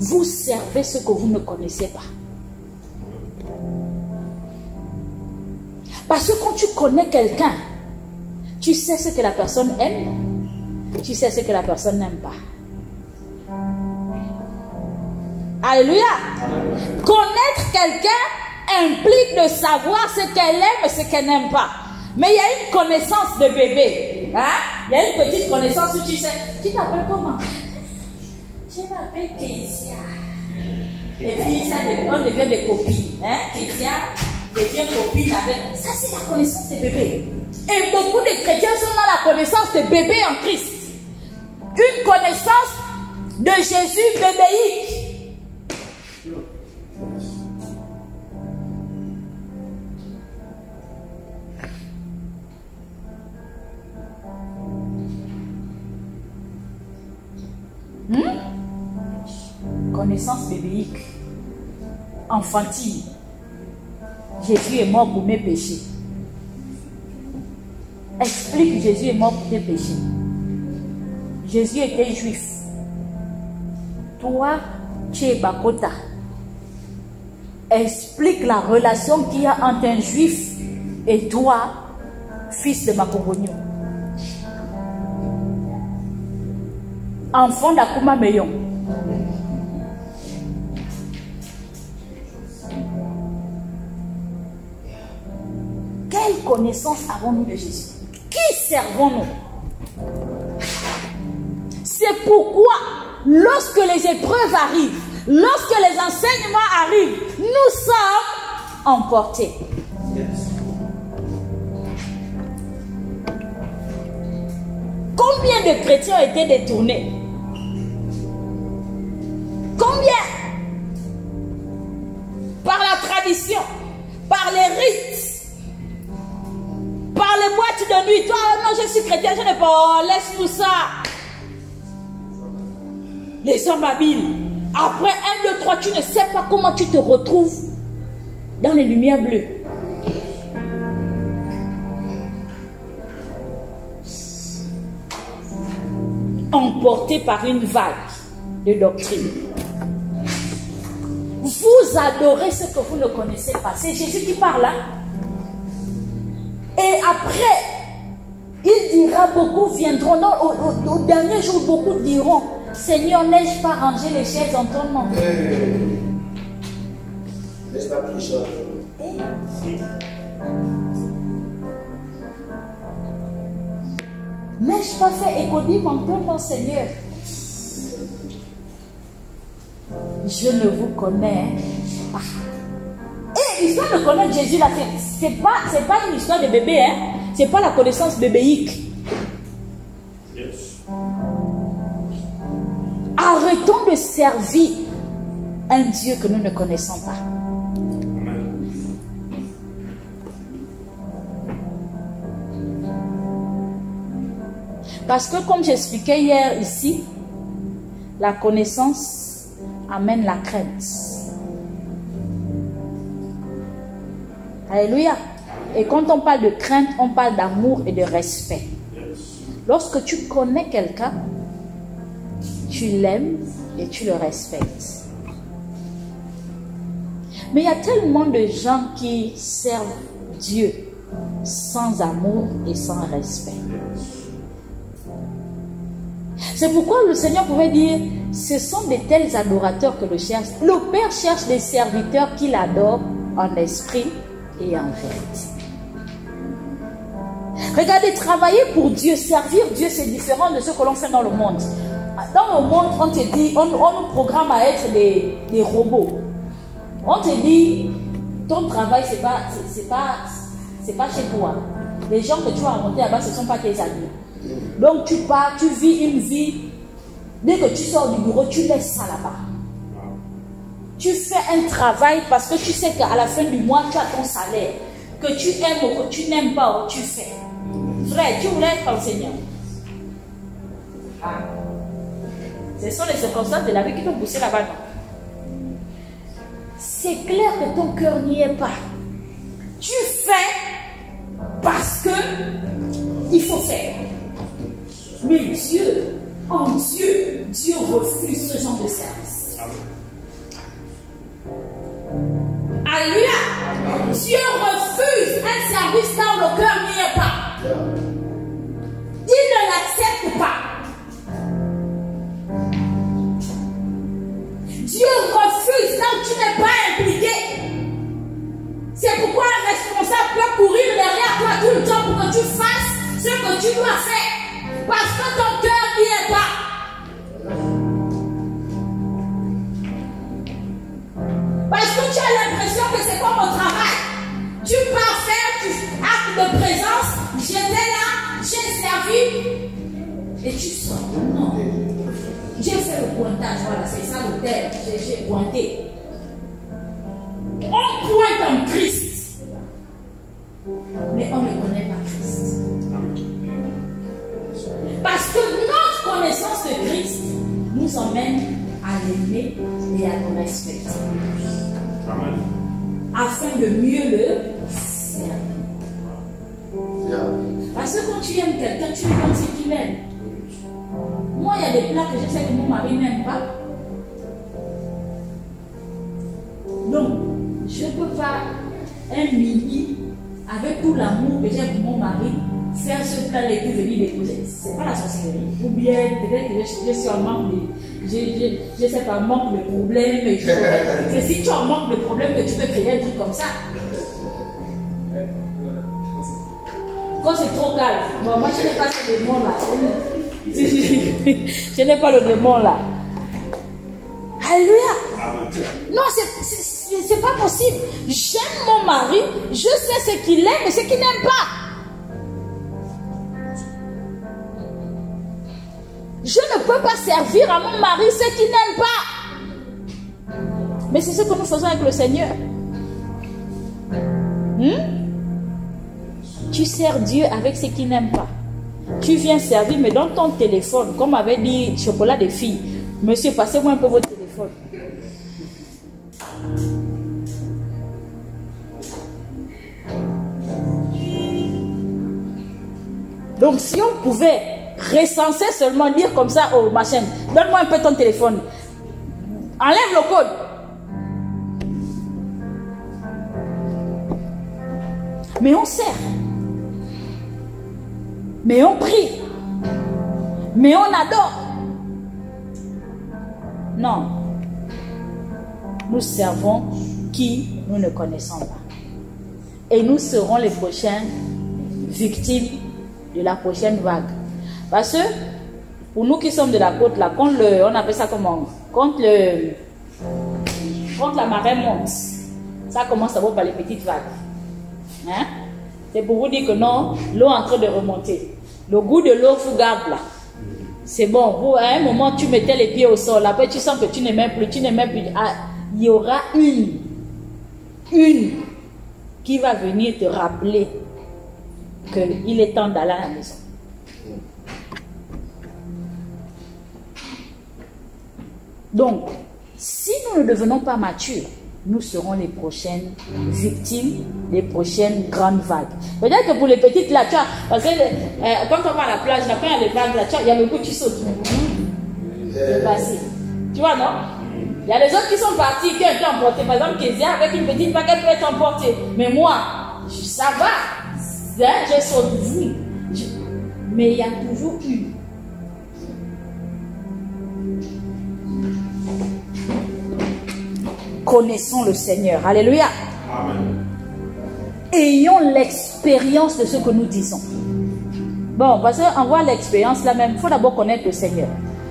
Vous servez ce que vous ne connaissez pas. Parce que quand tu connais quelqu'un, tu sais ce que la personne aime, tu sais ce que la personne n'aime pas. Alléluia. Connaître quelqu'un implique de savoir ce qu'elle aime et ce qu'elle n'aime pas. Mais il y a une connaissance de bébé. Hein? Il y a une petite connaissance où tu sais, tu t'appelles comment? Je m'appelle Kézia. Et puis ça, on devient des copines. Hein? Kézia, deviens copine avec. Ça, c'est la connaissance des bébés. Et beaucoup de chrétiens sont dans la connaissance des bébés en Christ. Une connaissance de Jésus bébéique. Connaissance bébéique, enfantine. Jésus est mort pour mes péchés. Explique, Jésus est mort pour tes péchés. Jésus était juif. Toi, tu es Bakota. Explique la relation qu'il y a entre un juif et toi, fils de Makongogno. Enfant d'Akuma Meyon. Quelle connaissance avons-nous de Jésus? Qui servons-nous? C'est pourquoi, lorsque les épreuves arrivent, lorsque les enseignements arrivent, nous sommes emportés. Combien de chrétiens ont été détournés? Combien? Par la tradition, par les rites, par les boîtes de nuit. Toi, non, je suis chrétien, je ne peux pas, laisse-nous ça. Les hommes habiles. Après 1, 2, 3, tu ne sais pas comment tu te retrouves dans les lumières bleues. Emporté par une vague de doctrine. Vous adorez ce que vous ne connaissez pas. C'est Jésus qui parle là. Et après, il dira, beaucoup viendront. Non, au dernier jour, beaucoup diront, Seigneur, n'ai-je pas rangé les chaises en ton nom? N'ai-je pas pris ça? N'ai-je pas fait écodime en ton nom, Seigneur? Je ne vous connais pas. Et l'histoire de connaître Jésus, là, c'est pas une histoire de bébé, hein? C'est pas la connaissance bébéique. Arrêtons de servir un Dieu que nous ne connaissons pas. Parce que comme j'expliquais hier ici, la connaissance amène la crainte. Alléluia. Et quand on parle de crainte, on parle d'amour et de respect. Lorsque tu connais quelqu'un, tu l'aimes et tu le respectes. Mais il y a tellement de gens qui servent Dieu sans amour et sans respect. C'est pourquoi le Seigneur pouvait dire, ce sont de tels adorateurs que le cherche. Le Père cherche des serviteurs qui l'adorent en esprit et en vérité. Regardez, travailler pour Dieu, servir Dieu, c'est différent de ce que l'on fait dans le monde. Dans le monde, on te dit, on nous programme à être des robots. On te dit, ton travail, c'est pas chez toi. Les gens que tu vas rencontrer là-bas, ce ne sont pas tes amis. Donc tu pars, tu vis une vie. Dès que tu sors du bureau, tu laisses ça là-bas. Tu fais un travail parce que tu sais qu'à la fin du mois, tu as ton salaire. Que tu aimes ou que tu n'aimes pas, tu fais. Frère, tu voulais être enseignant. Ce sont les circonstances de la vie qui t'ont poussé là-bas. C'est clair que ton cœur n'y est pas. Tu fais parce que il faut faire. Mais Dieu, en Dieu, Dieu refuse ce genre de service. Alléluia. Dieu refuse un service quand le cœur n'y est pas. Il ne l'accepte pas. Dieu refuse quand tu n'es pas impliqué. C'est pourquoi un responsable peut courir derrière toi tout le temps pour que tu fasses ce que tu dois faire. Parce que ton cœur n'y est pas. Parce que tu as l'impression que c'est comme au travail. Tu pars faire acte de présence, j'étais là, j'ai servi, et tu sors. Non. J'ai fait le pointage, voilà, c'est ça l'hôtel, j'ai pointé. On pointe en Christ, mais on ne connaît pas Christ. Parce que notre connaissance de Christ nous emmène à l'aimer et à le respecter. Amen. Afin de mieux le servir. Parce que quand tu aimes quelqu'un, tu lui donnes ce qu'il aime. Moi, il y a des plats que je sais que mon mari n'aime pas. Donc, je ne peux pas, un midi, avec tout l'amour que j'ai pour mon mari, faire ce plat et puis venir déposer. Ce n'est pas la sorcellerie. Ou bien, peut-être que je suis en manque de. Je sais pas, manque de problème. C'est si tu en manques de problème que tu peux créer un truc comme ça. Quand c'est trop calme, bon, moi je n'ai pas ce démon là. Je n'ai pas le démon là. Alléluia. Non, c'est pas possible. J'aime mon mari, je sais ce qu'il aime et ce qu'il n'aime pas. Je ne peux pas servir à mon mari ce qu'il n'aime pas. Mais c'est ce que nous faisons avec le Seigneur. Tu sers Dieu avec ce qu'il n'aime pas. Tu viens servir, mais dans ton téléphone, comme avait dit Chocolat des filles, monsieur, passez-moi un peu votre téléphone. Donc, si on pouvait recenser seulement, dire comme ça aux machines, donne-moi un peu ton téléphone, enlève le code. Mais on sert. Mais on prie. Mais on adore. Non. Nous servons qui nous ne connaissons pas. Et nous serons les prochaines victimes de la prochaine vague. Parce que pour nous qui sommes de la côte, là, quand on appelle ça comment? Quand la marée monte, ça commence d'abord par les petites vagues. Hein? C'est pour vous dire que non, l'eau est en train de remonter. Le goût de l'eau vous garde là. C'est bon. Vous, à un moment, tu mettais les pieds au sol. Après, tu sens que tu n'aimais plus. Ah, il y aura une qui va venir te rappeler qu'il est temps d'aller à la maison. Donc, si nous ne devenons pas matures, nous serons les prochaines victimes, les prochaines grandes vagues. Peut-être que pour les petites là, tu vois, parce que quand on va à la plage, là, quand il y a les vagues là, tu vois, il y a le coup tu sautes. Tu vois, non? Il y a les autres qui sont partis, qui ont été emportés. Par exemple, Kézia, avec une petite vague, elle peut être emportée. Mais moi, ça va. Hein, je saute. Mais il y a toujours une. Connaissons le Seigneur. Alléluia. Amen. Ayons l'expérience de ce que nous disons. Bon, parce qu'on voit l'expérience là même, il faut d'abord connaître le Seigneur.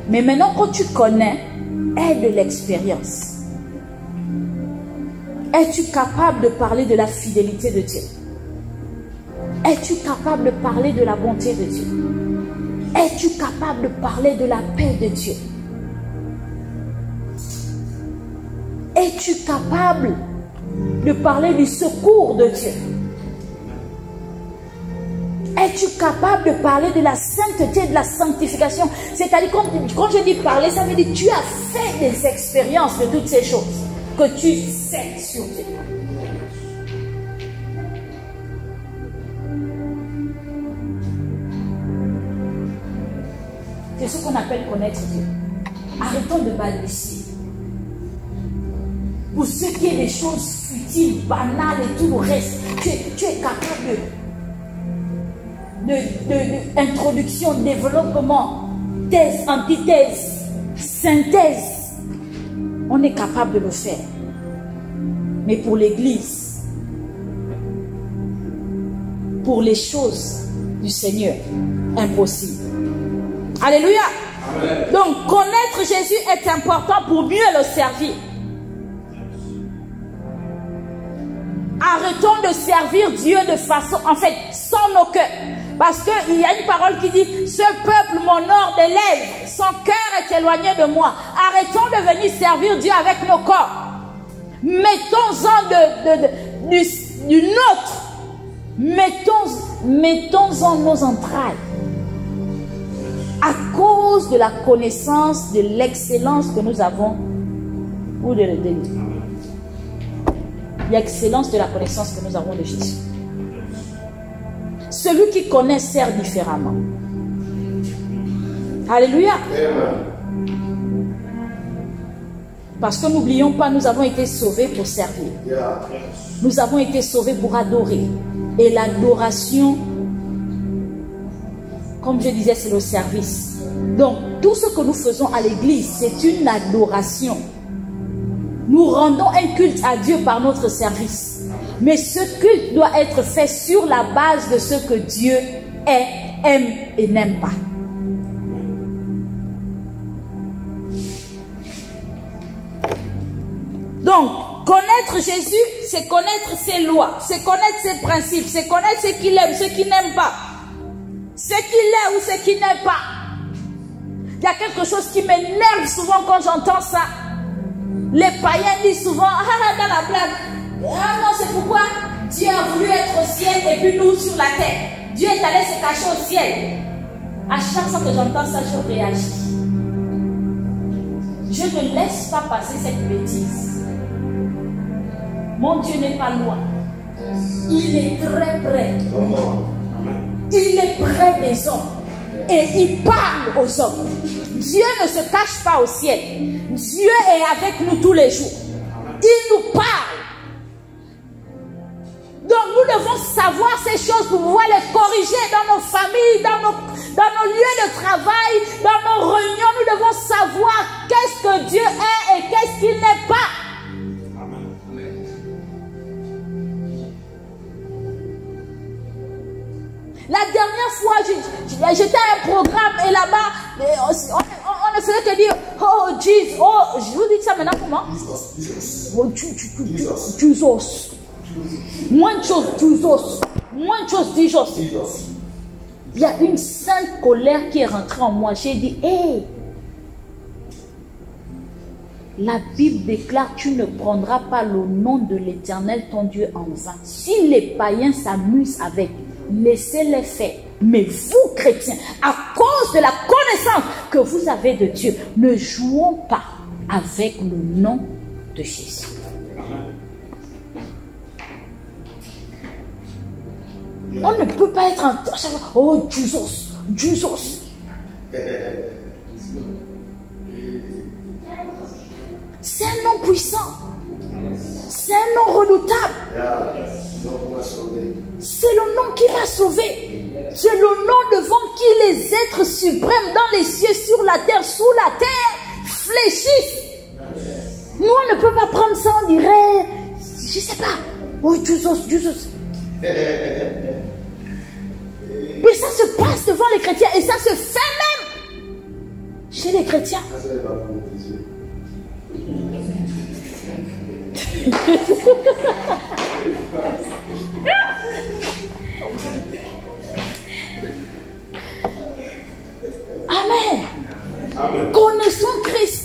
Mais maintenant, quand tu connais, aie de l'expérience. Es-tu capable de parler de la fidélité de Dieu? Es-tu capable de parler de la bonté de Dieu? Es-tu capable de parler de la paix de Dieu? Es-tu capable de parler du secours de Dieu? Es-tu capable de parler de la sainteté, de la sanctification? C'est-à-dire, quand je dis parler, ça veut dire que tu as fait des expériences de toutes ces choses que tu sais sur Dieu. C'est ce qu'on appelle connaître Dieu. Arrêtons de balbutier. Pour ce qui est des choses futiles, banales et tout le reste, tu es capable d'introduction, développement, thèse, antithèse, synthèse. On est capable de le faire. Mais pour l'Église, pour les choses du Seigneur, impossible. Alléluia. Amen. Donc, connaître Jésus est important pour mieux le servir. Arrêtons de servir Dieu de façon, en fait, sans nos cœurs. Parce qu'il y a une parole qui dit, ce peuple m'honore des lèvres, son cœur est éloigné de moi. Arrêtons de venir servir Dieu avec nos corps. Mettons-en du nôtre. Mettons-en nos entrailles. À cause de la connaissance de l'excellence que nous avons, ou de l'excellence de la connaissance que nous avons de Jésus. Celui qui connaît sert différemment. Alléluia. Parce que n'oublions pas, nous avons été sauvés pour servir. Nous avons été sauvés pour adorer. Et l'adoration, comme je disais, c'est le service. Donc, tout ce que nous faisons à l'église, c'est une adoration. Nous rendons un culte à Dieu par notre service. Mais ce culte doit être fait sur la base de ce que Dieu est, aime et n'aime pas. Donc, connaître Jésus, c'est connaître ses lois, c'est connaître ses principes, c'est connaître ce qu'il aime, ce qu'il n'aime pas. Ce qu'il est ou ce qu'il n'est pas. Il y a quelque chose qui m'énerve souvent quand j'entends ça. Les païens disent souvent, dans la blague, ah non, c'est pourquoi Dieu a voulu être au ciel et puis nous sur la terre. Dieu est allé se cacher au ciel. À chaque fois que j'entends ça, je réagis. Je ne laisse pas passer cette bêtise. Mon Dieu n'est pas loin. Il est très près. Il est près des hommes. Et il parle aux hommes. Dieu ne se cache pas au ciel. Dieu est avec nous tous les jours. Il nous parle. Donc nous devons savoir ces choses pour pouvoir les corriger dans nos familles, dans nos lieux de travail, dans nos réunions. Nous devons savoir qu'est-ce que Dieu est et qu'est-ce qu'il n'est pas. La dernière fois, j'étais à un programme et là-bas, on ne faisait que dire, oh Jesus, oh, je vous dis ça maintenant comment? Jesus. Moins de choses, Jesus. Moins de choses, Jesus. Il y a une sainte colère qui est rentrée en moi. J'ai dit, hé, la Bible déclare, tu ne prendras pas le nom de l'Éternel, ton Dieu, en vain. Si les païens s'amusent avec, laissez-les faire. Mais vous, chrétiens, à cause de la connaissance que vous avez de Dieu, ne jouons pas avec le nom de Jésus. On ne peut pas être en... Oh, Jesus, Jesus. C'est un nom puissant. C'est un nom redoutable. C'est le nom qui m'a sauvé. C'est le nom devant qui les êtres suprêmes dans les cieux, sur la terre, sous la terre, fléchissent. Nous, on ne peut pas prendre ça, on dirait, je sais pas, oh Jesus, Jesus. Mais ça se passe devant les chrétiens et ça se fait même chez les chrétiens. Amen. Connaissons Christ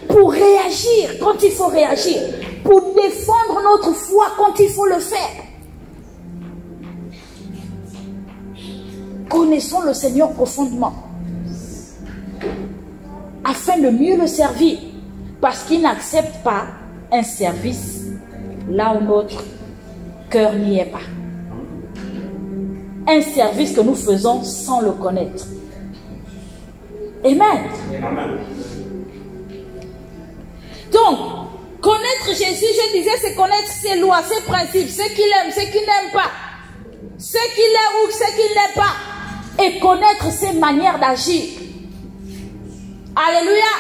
pour réagir quand il faut réagir, pour défendre notre foi quand il faut le faire. Connaissons le Seigneur profondément afin de mieux le servir, parce qu'il n'accepte pas un service là où notre cœur n'y est pas. Un service que nous faisons sans le connaître. Amen. Donc, connaître Jésus, je disais, c'est connaître ses lois, ses principes, ce qu'il aime, ce qu'il n'aime pas, ce qu'il est ou ce qu'il n'est pas, et connaître ses manières d'agir. Alléluia.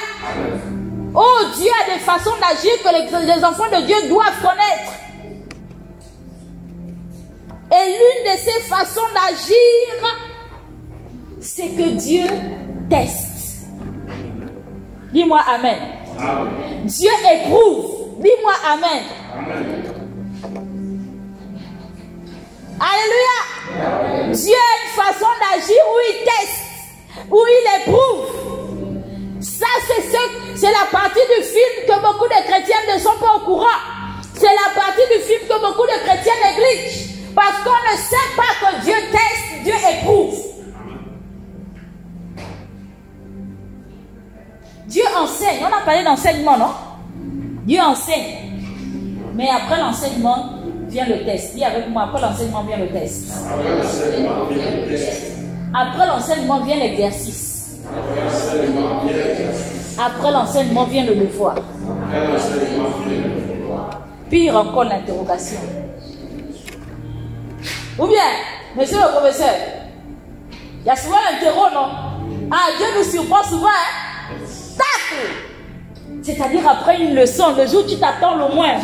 Oh, Dieu a des façons d'agir que les enfants de Dieu doivent connaître. Et l'une de ces façons d'agir, c'est que Dieu teste. Dis-moi Amen. Amen. Dieu éprouve. Dis-moi Amen. Amen. Dieu a une façon d'agir où il teste, où il éprouve. Ça, c'est la partie du film que beaucoup de chrétiens ne sont pas au courant. C'est la partie du film que beaucoup de chrétiens négligent. Parce qu'on ne sait pas que Dieu teste, Dieu éprouve. Dieu enseigne. On a parlé d'enseignement, non? Dieu enseigne. Mais après l'enseignement vient le test. Dis avec moi, après l'enseignement vient le test. Après l'enseignement vient l'exercice. Après l'enseignement vient le devoir. Pire encore l'interrogation. Ou bien, monsieur le professeur, il y a souvent l'interro, non? Ah, Dieu nous surprend souvent, hein? Tac! C'est-à-dire après une leçon, le jour où tu t'attends le moins.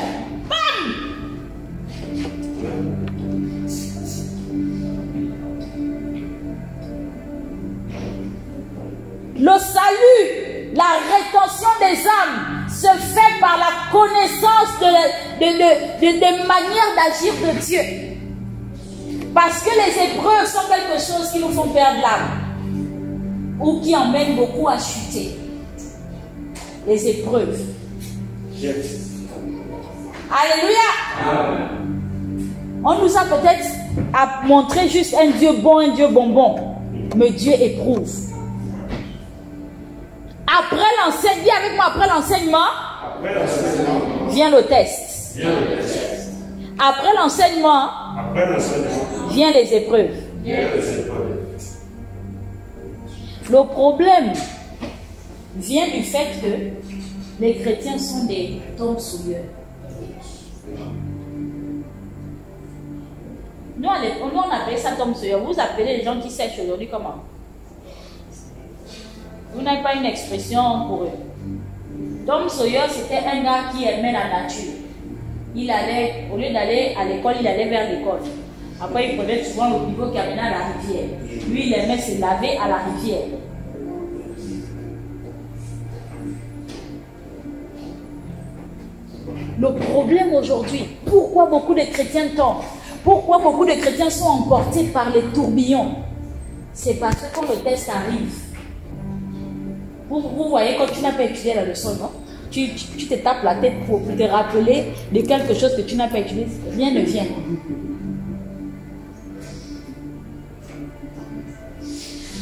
Bam! Le salut, la rétention des âmes se fait par la connaissance des manières d'agir de Dieu. Parce que les épreuves sont quelque chose qui nous font perdre l'âme ou qui emmènent beaucoup à chuter. Les épreuves. Alléluia. Amen. On nous a peut-être montré juste un Dieu bon, un Dieu bonbon. Mais Dieu éprouve. Après l'enseignement, dis avec moi, après l'enseignement, vient le test. Après l'enseignement, vient les épreuves. Le problème vient du fait que les chrétiens sont des tombes souilleurs. Nous, on appelle ça tombes souilleurs. Vous appelez les gens qui sèchent aujourd'hui comment? Vous n'avez pas une expression pour eux. Tom Sawyer, c'était un gars qui aimait la nature. Il allait, au lieu d'aller à l'école, il allait vers l'école. Après, il prenait souvent le pivot qui amenait à la rivière. Lui, il aimait se laver à la rivière. Le problème aujourd'hui, pourquoi beaucoup de chrétiens tombent? Pourquoi beaucoup de chrétiens sont emportés par les tourbillons? C'est parce que quand le test arrive, vous voyez, quand tu n'as pas étudié la leçon, non? Tu te tapes la tête pour te rappeler de quelque chose que tu n'as pas étudié. Rien ne vient.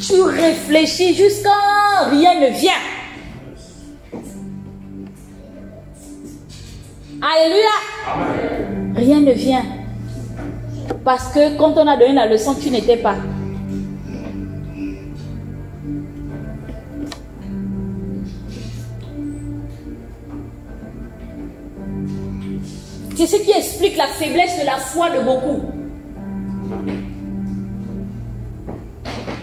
Tu réfléchis jusqu'à rien ne vient. Alléluia. Amen. Rien ne vient. Parce que quand on a donné la leçon, tu n'étais pas. C'est ce qui explique la faiblesse de la foi de beaucoup.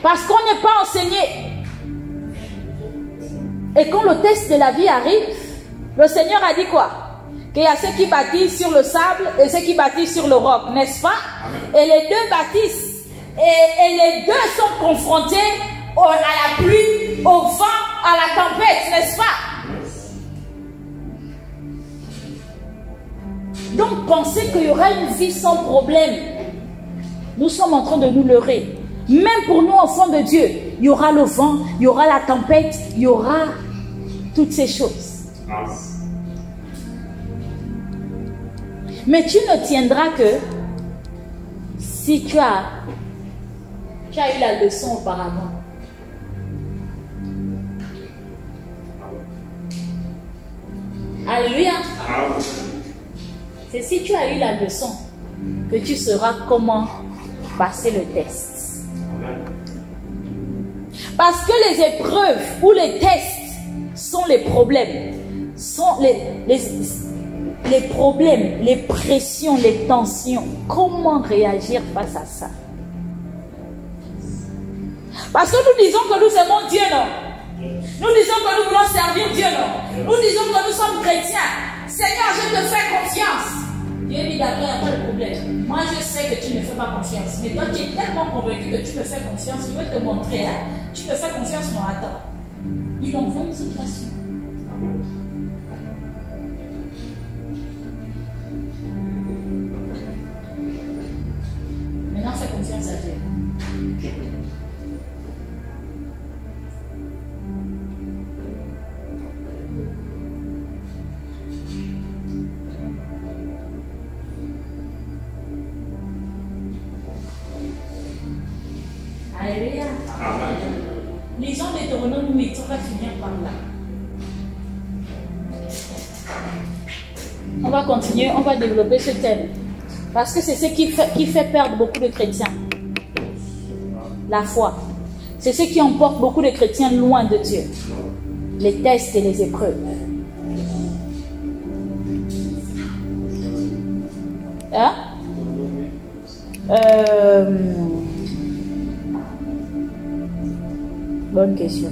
Parce qu'on n'est pas enseigné. Et quand le test de la vie arrive, le Seigneur a dit quoi? Qu'il y a ceux qui bâtissent sur le sable et ceux qui bâtissent sur le roc, n'est-ce pas? Et les deux bâtissent. Et les deux sont confrontés à la pluie, au vent, à la tempête, n'est-ce pas? Donc, penser qu'il y aura une vie sans problème, nous sommes en train de nous leurrer. Même pour nous, enfants de Dieu, il y aura le vent, il y aura la tempête, il y aura toutes ces choses. Mais tu ne tiendras que si tu as eu la leçon auparavant. Alléluia. C'est si tu as eu la leçon que tu sauras comment passer le test. Parce que les épreuves ou les tests sont les problèmes. Sont les problèmes, les pressions, les tensions. Comment réagir face à ça? Parce que nous disons que nous aimons Dieu, non? Nous disons que nous voulons servir Dieu, non? Nous disons que nous sommes chrétiens. Seigneur, je te fais confiance. Dieu dit d'accord, il n'y a pas de problème. Moi, je sais que tu ne me fais pas confiance. Mais toi, tu es tellement convaincu que tu me fais confiance. Je veux te montrer, hein? Tu me fais confiance, mon attends. Il envoie une situation. Maintenant, fais confiance à Dieu. Alléluia. Lisons Deutéronome 8, on va finir par là. On va continuer, on va développer ce thème. Parce que c'est ce qui fait perdre beaucoup de chrétiens. La foi. C'est ce qui emporte beaucoup de chrétiens loin de Dieu. Les tests et les épreuves. Hein? Bonne question.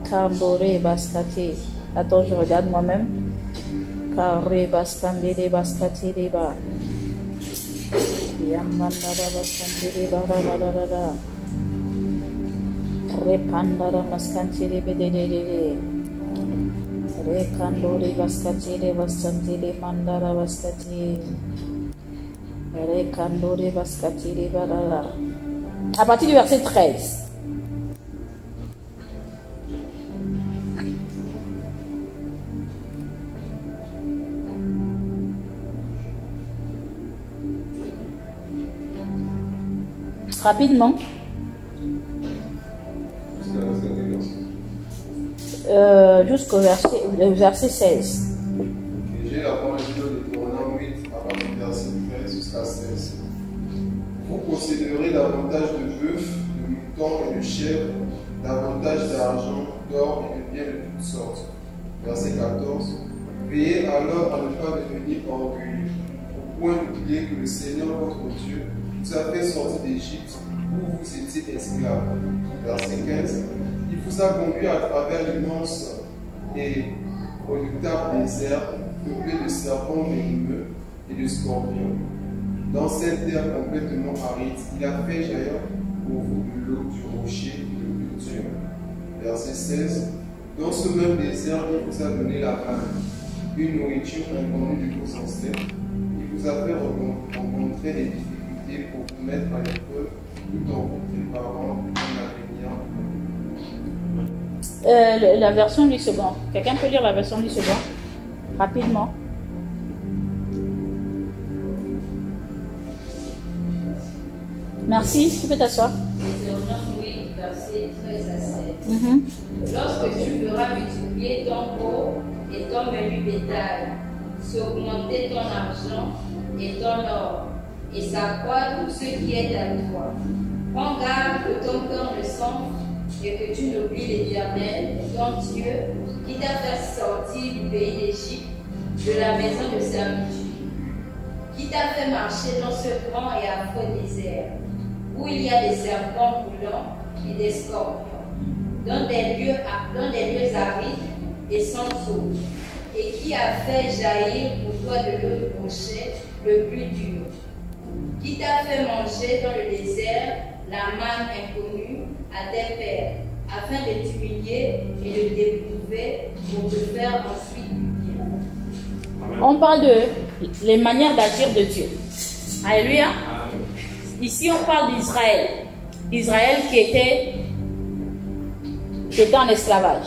Kambore Baskate. Attends, je regarde moi-même. Kare Baskandere Baskate Deba. Yamandara Baskandere Barabara. Repandara Baskandere Bedede. Rekandore Baskate Baskandere Mandara Baskate. Rekandore Baskate Barara. À partir du verset 13. Rapidement. Jusqu'au verset 16. J'ai la parole de Deutéronome 8 à partir du verset 13 jusqu'à 16. Vous posséderez davantage de bœufs, de moutons et de chèvres, davantage d'argent, d'or et de biens de toutes sortes. Verset 14. Veillez alors à ne pas devenir orgueilleux, au point d'oublier que le Seigneur votre Dieu vous a fait sortir d'Égypte où vous étiez esclaves. Verset 15. Il vous a conduit à travers l'immense et redoutable désert, peuplé de serpents venimeux et de scorpions. Dans cette terre complètement aride, il a fait jaillir pour vous de l'eau du rocher de l'eau. Verset 16. Dans ce même désert, il vous a donné la faim, une nourriture inconnue de vos ancêtres. Il vous a fait rencontrer des difficultés pour vous mettre à l'épreuve, tout en vous préparant un avenir. La version du second. Quelqu'un peut lire la version du second? Rapidement. Merci, tu peux t'asseoir. Deutéronome 8, verset 13 à 16. Lorsque tu feras multiplier ton pot et ton menu bétail, s'augmenter ton argent et ton or, et s'accroître tout ce qui est à toi, prends garde que ton cœur ne sombre et que tu n'oublies l'Éternel, ton Dieu, qui t'a fait sortir du pays d'Égypte, de la maison de servitude, qui t'a fait marcher dans ce grand et affreux désert, où il y a des serpents roulants et des scorpions, dans des lieux arides et sans eau, et qui a fait jaillir pour toi de l'eau du rocher le plus dur, qui t'a fait manger dans le désert la manne inconnue à tes pères, afin de t'humilier et de t'éprouver pour te faire ensuite du bien. On parle de les manières d'agir de Dieu. Alléluia. Ici, on parle d'Israël. Israël qui était en esclavage.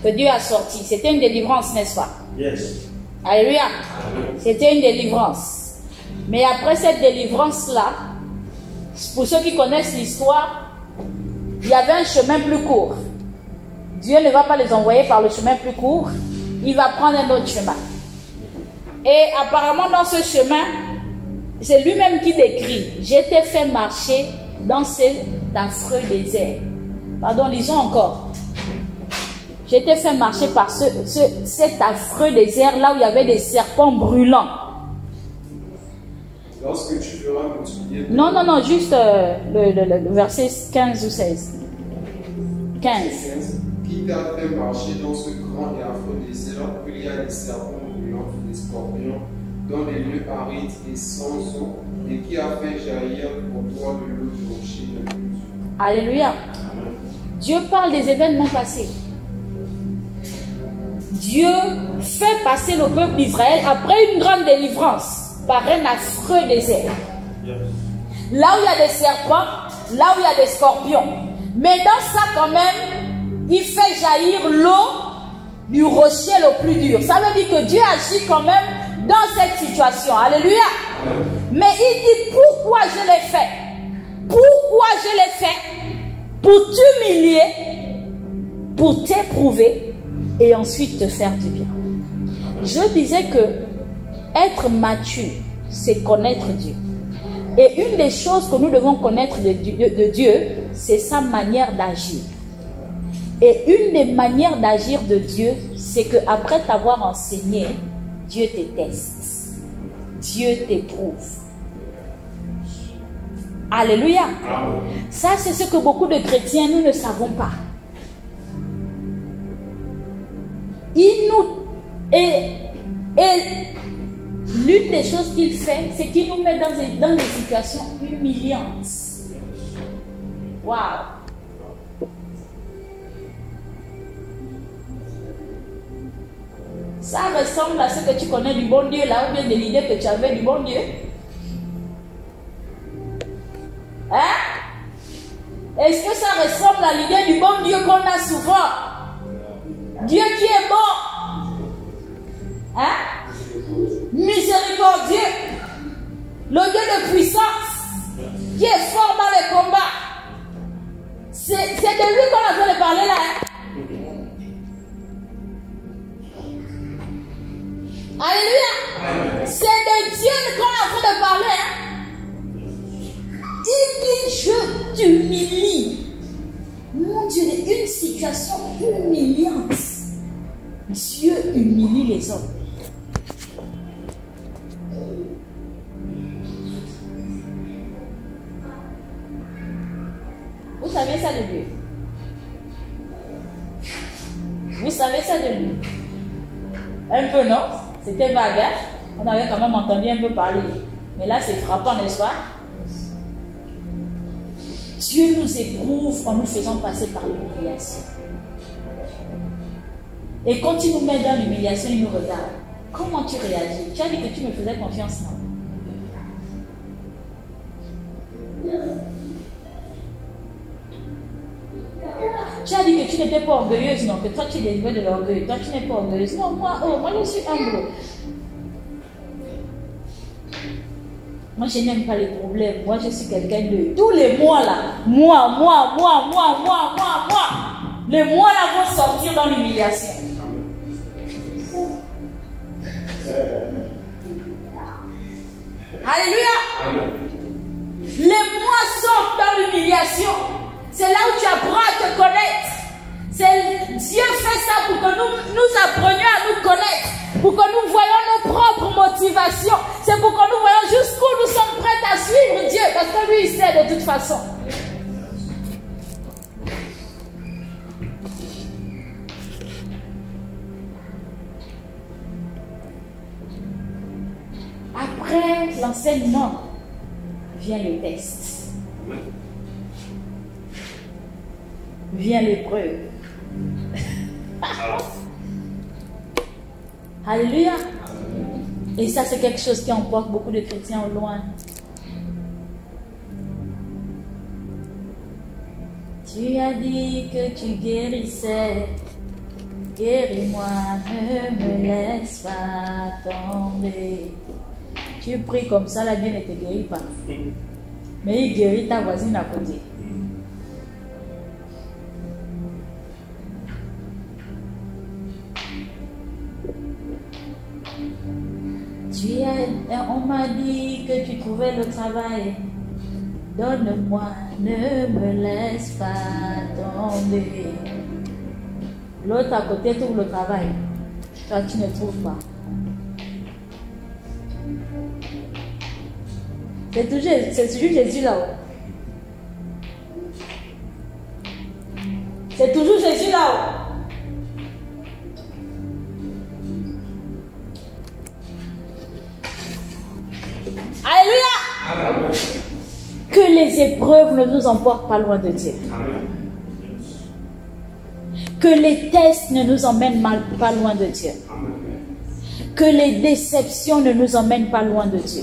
Que Dieu a sorti. C'était une délivrance, n'est-ce pas? Yes. Alléluia. C'était une délivrance. Mais après cette délivrance-là, pour ceux qui connaissent l'histoire, il y avait un chemin plus court. Dieu ne va pas les envoyer par le chemin plus court. Il va prendre un autre chemin. Et apparemment, dans ce chemin, c'est lui-même qui décrit. J'étais fait marcher dans cet affreux désert. Pardon, lisons encore. J'étais fait marcher par cet affreux désert, là où il y avait des serpents brûlants. Lorsque tu feras multiplier... Non, juste le verset 15 ou 16. 15. Qui t'a fait marcher dans ce grand et affreux désert où il y a des serpents brûlants, des scorpions, dans des lieux arides et sans eau, et qui a fait jaillir pour toi de l'eau du rocher de Dieu. Alléluia. Dieu parle des événements passés. Dieu fait passer le peuple d'Israël après une grande délivrance par un affreux désert. là où il y a des serpents, là où il y a des scorpions. Mais dans ça quand même, il fait jaillir l'eau du rocher le plus dur. Ça veut dire que Dieu agit quand même dans cette situation. Alléluia. Mais il dit pourquoi je l'ai fait. Pourquoi je l'ai fait? Pour t'humilier, pour t'éprouver et ensuite te faire du bien. Je disais que être mature, c'est connaître Dieu. Et une des choses que nous devons connaître de Dieu, c'est sa manière d'agir. Et une des manières d'agir de Dieu, c'est qu'après t'avoir enseigné, Dieu te teste. Dieu t'éprouve. Alléluia. Ça, c'est ce que beaucoup de chrétiens, nous ne savons pas. Il nous... Et l'une des choses qu'il fait, c'est qu'il nous met dans des situations humiliantes. Waouh! Ça ressemble à ce que tu connais du bon Dieu, là, ou bien de l'idée que tu avais du bon Dieu. Hein? Est-ce que ça ressemble à l'idée du bon Dieu qu'on a souvent? Dieu qui est bon. Hein? Miséricordieux. Le Dieu de puissance. Qui est fort dans les combats. C'est de lui qu'on a besoin de parler là. Hein? Alléluia. C'est de Dieu qu'on a besoin de parler. Hein? Il dit, je t'humilie. Mon Dieu, une situation humiliante. Dieu humilie les hommes. Vous savez ça de Dieu? Vous savez ça de lui? Un peu, non? C'était vague, hein? On avait quand même entendu un peu parler. Mais là, c'est frappant, n'est-ce pas? Dieu nous éprouve en nous faisant passer par l'humiliation. Et quand il nous met dans l'humiliation, il nous regarde. Comment tu réagis? Tu as dit que tu me faisais confiance, non? Tu as dit que tu n'étais pas orgueilleuse, non? Que toi tu es délivrée de l'orgueil. Toi tu n'es pas orgueilleuse. Non, moi je suis humble. Moi je n'aime pas les problèmes. Moi je suis quelqu'un de... Tous les mois là, moi. Les mois là vont sortir dans l'humiliation. Alléluia. Les mois sortent dans l'humiliation. C'est là où tu apprends à te connaître. Dieu fait ça pour que nous apprenions à nous connaître. Pour que nous voyions nos propres motivations. C'est pour que nous voyions jusqu'où nous sommes prêts à suivre Dieu. Parce que lui, il sait de toute façon. Après l'enseignement, vient le test. Vient l'épreuve. Alléluia. Et ça, c'est quelque chose qui emporte beaucoup de chrétiens au loin. Tu as dit que tu guérissais. Guéris-moi, ne me laisse pas tomber. Tu pries comme ça, la Dieu ne te guérit pas. Mais il guérit ta voisine à côté. On m'a dit que tu trouvais le travail. Donne-moi, ne me laisse pas tomber. L'autre à côté trouve le travail. Toi, tu ne trouves pas. C'est toujours Jésus là-haut. C'est toujours Jésus là-haut. Alléluia. Que les épreuves ne nous emportent pas loin de Dieu. Que les tests ne nous emmènent pas loin de Dieu. Que les déceptions ne nous emmènent pas loin de Dieu.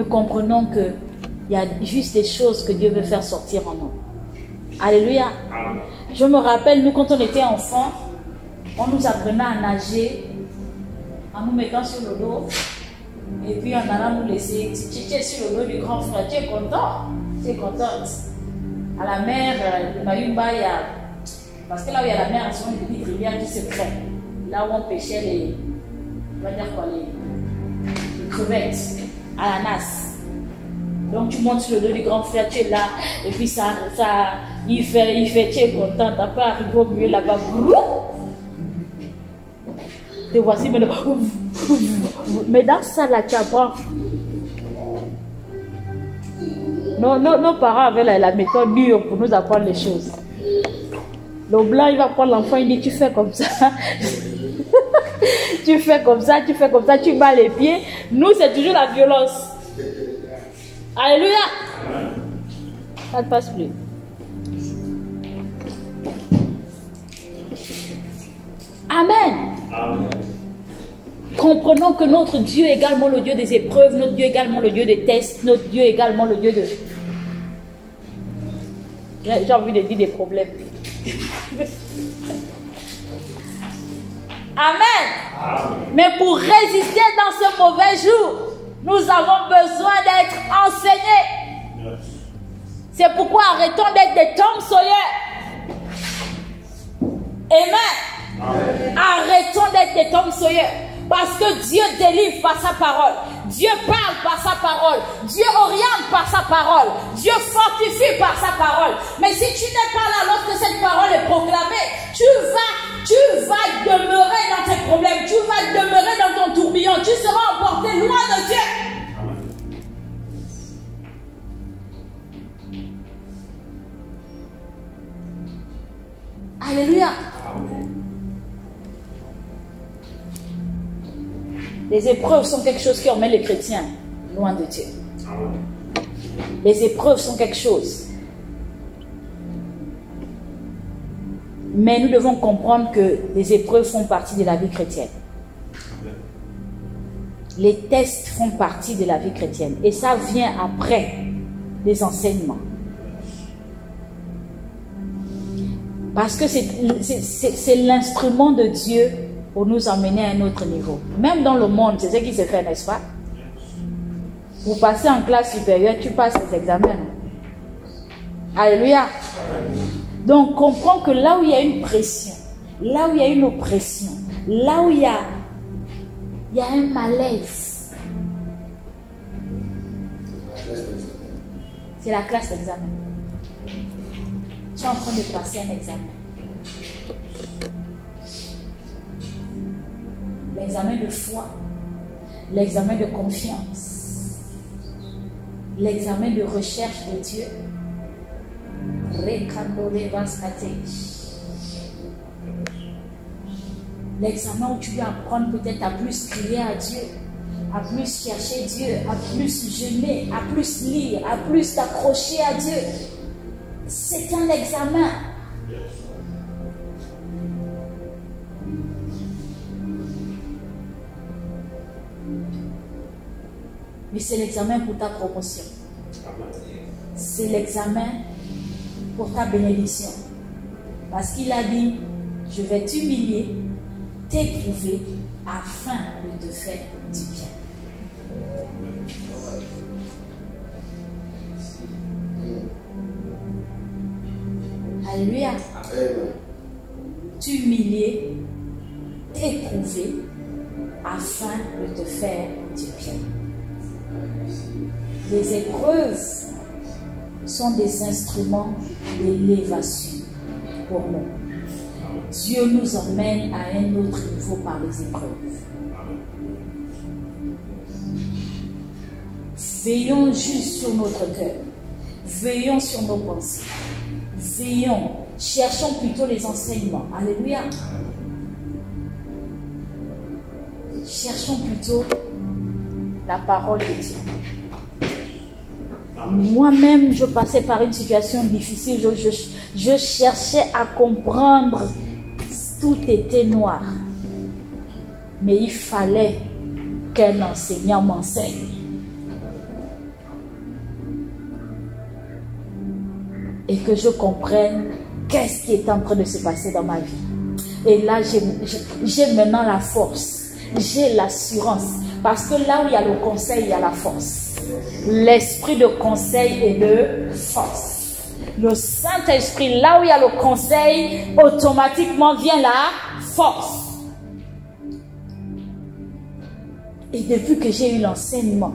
nous comprenons qu'il y a juste des choses que Dieu veut faire sortir en nous. Alléluia. Je me rappelle, nous, quand on était enfants, on nous apprenait à nager en nous mettant sur le dos et puis en allant nous laisser. Tu es sur le dos du grand frère, tu es content, tu es contente. À la mer, le Mayumba, il y a, parce que là où il y a la mer, il y a une petite rivière qui se crée. Là où on pêchait les, on va dire quoi, les crevettes à la nasse. Donc tu montes sur le dos du grand frère, tu es là, et puis il fait, tu es content, t'as pas arrivé au milieu là-bas. Te voici maintenant. Mais dans ça là, tu apprends. Nos parents avaient la méthode dure pour nous apprendre les choses. Le blanc, il va prendre l'enfant, il dit tu fais comme ça. Tu fais comme ça, tu fais comme ça, tu bats les pieds. Nous, c'est toujours la violence. Alléluia. Ça ne passe plus. Amen. Amen. Comprenons que notre Dieu est également le Dieu des épreuves, notre Dieu est également le Dieu des tests, notre Dieu est également le Dieu de... J'ai envie de dire des problèmes. Amen. Amen. Mais pour résister dans ce mauvais jour, nous avons besoin d'être enseignés. Yes. C'est pourquoi arrêtons d'être des Tom Sawyer. Amen. Amen. Arrêtons d'être des Tom Sawyer. Parce que Dieu délivre par sa parole. Dieu parle par sa parole. Dieu oriente par sa parole. Dieu fortifie par sa parole. Mais si tu n'es pas là lorsque cette parole est proclamée, tu vas demeurer dans tes problèmes. Tu vas demeurer dans ton tourbillon. Tu seras emporté loin de Dieu. Alléluia. Les épreuves sont quelque chose qui emmène les chrétiens loin de Dieu. Les épreuves sont quelque chose. Mais nous devons comprendre que les épreuves font partie de la vie chrétienne. Les tests font partie de la vie chrétienne. Et ça vient après les enseignements. Parce que c'est l'instrument de Dieu pour nous emmener à un autre niveau. Même dans le monde, c'est ce qui se fait, n'est-ce pas? Pour passer en classe supérieure, tu passes les examens. Alléluia. Donc, comprends que là où il y a une pression, là où il y a une oppression, là où il y a un malaise, c'est la classe d'examen. Tu es en train de passer un examen. L'examen de foi, l'examen de confiance, l'examen de recherche de Dieu. L'examen où tu dois apprendre peut-être à plus crier à Dieu, à plus chercher Dieu, à plus jeûner, à plus lire, à plus t'accrocher à Dieu. C'est un examen. Mais c'est l'examen pour ta promotion. C'est l'examen pour ta bénédiction. Parce qu'il a dit, je vais t'humilier, t'éprouver, afin de te faire du bien. Alléluia. T'humilier, t'éprouver, afin de te faire du bien. Les épreuves sont des instruments d'élévation pour nous. Dieu nous emmène à un autre niveau par les épreuves. Veillons juste sur notre cœur. Veillons sur nos pensées. Veillons. Cherchons plutôt les enseignements. Alléluia. Cherchons plutôt la parole de Dieu. Moi-même, je passais par une situation difficile. Je cherchais à comprendre. Tout était noir. Mais il fallait qu'un enseignant m'enseigne. et que je comprenne qu'est-ce qui est en train de se passer dans ma vie. Et là, j'ai maintenant la force, j'ai l'assurance, parce que là où il y a le conseil, il y a la force. L'esprit de conseil et de force. Le Saint-Esprit, là où il y a le conseil, automatiquement vient la force. Et depuis que j'ai eu l'enseignement,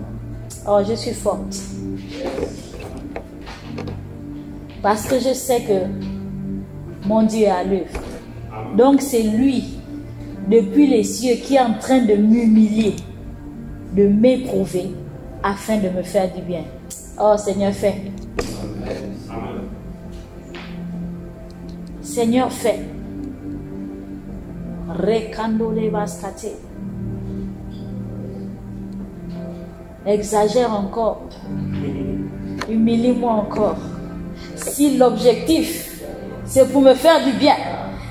oh, je suis forte. Parce que je sais que mon Dieu est à l'œuvre. Donc c'est lui, depuis les cieux, qui est en train de m'humilier, de m'éprouver, afin de me faire du bien. Oh Seigneur, fais. Seigneur, fais. Rekandole baskate. Exagère encore. Humilie-moi encore. Si l'objectif, c'est pour me faire du bien,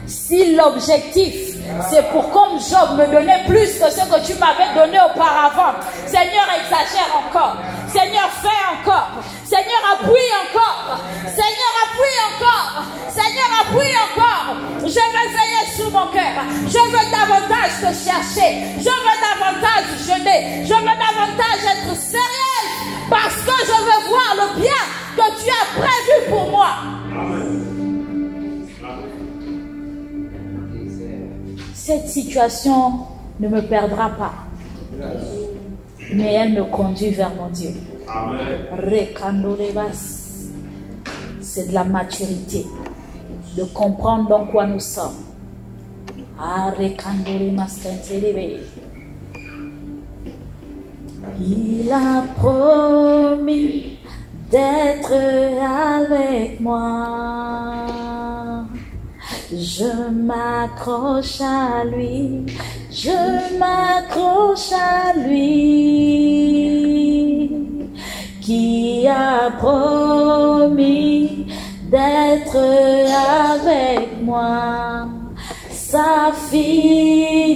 si l'objectif, c'est pour, comme Job, me donner plus que ce que tu m'avais donné auparavant, Seigneur, exagère encore. Seigneur, fais encore. Seigneur, appuie encore. Seigneur, appuie encore. Seigneur, appuie encore. Je veux veiller sur mon cœur. Je veux davantage te chercher. Je veux davantage jeûner. Je veux davantage être sérieux. Parce que je veux voir le bien que tu as prévu pour moi. Cette situation ne me perdra pas. Mais elle me conduit vers mon Dieu. C'est de la maturité, de comprendre dans quoi nous sommes. Il a promis d'être avec moi. Je m'accroche à lui, je m'accroche à lui, qui a promis d'être avec moi. Sa fidélité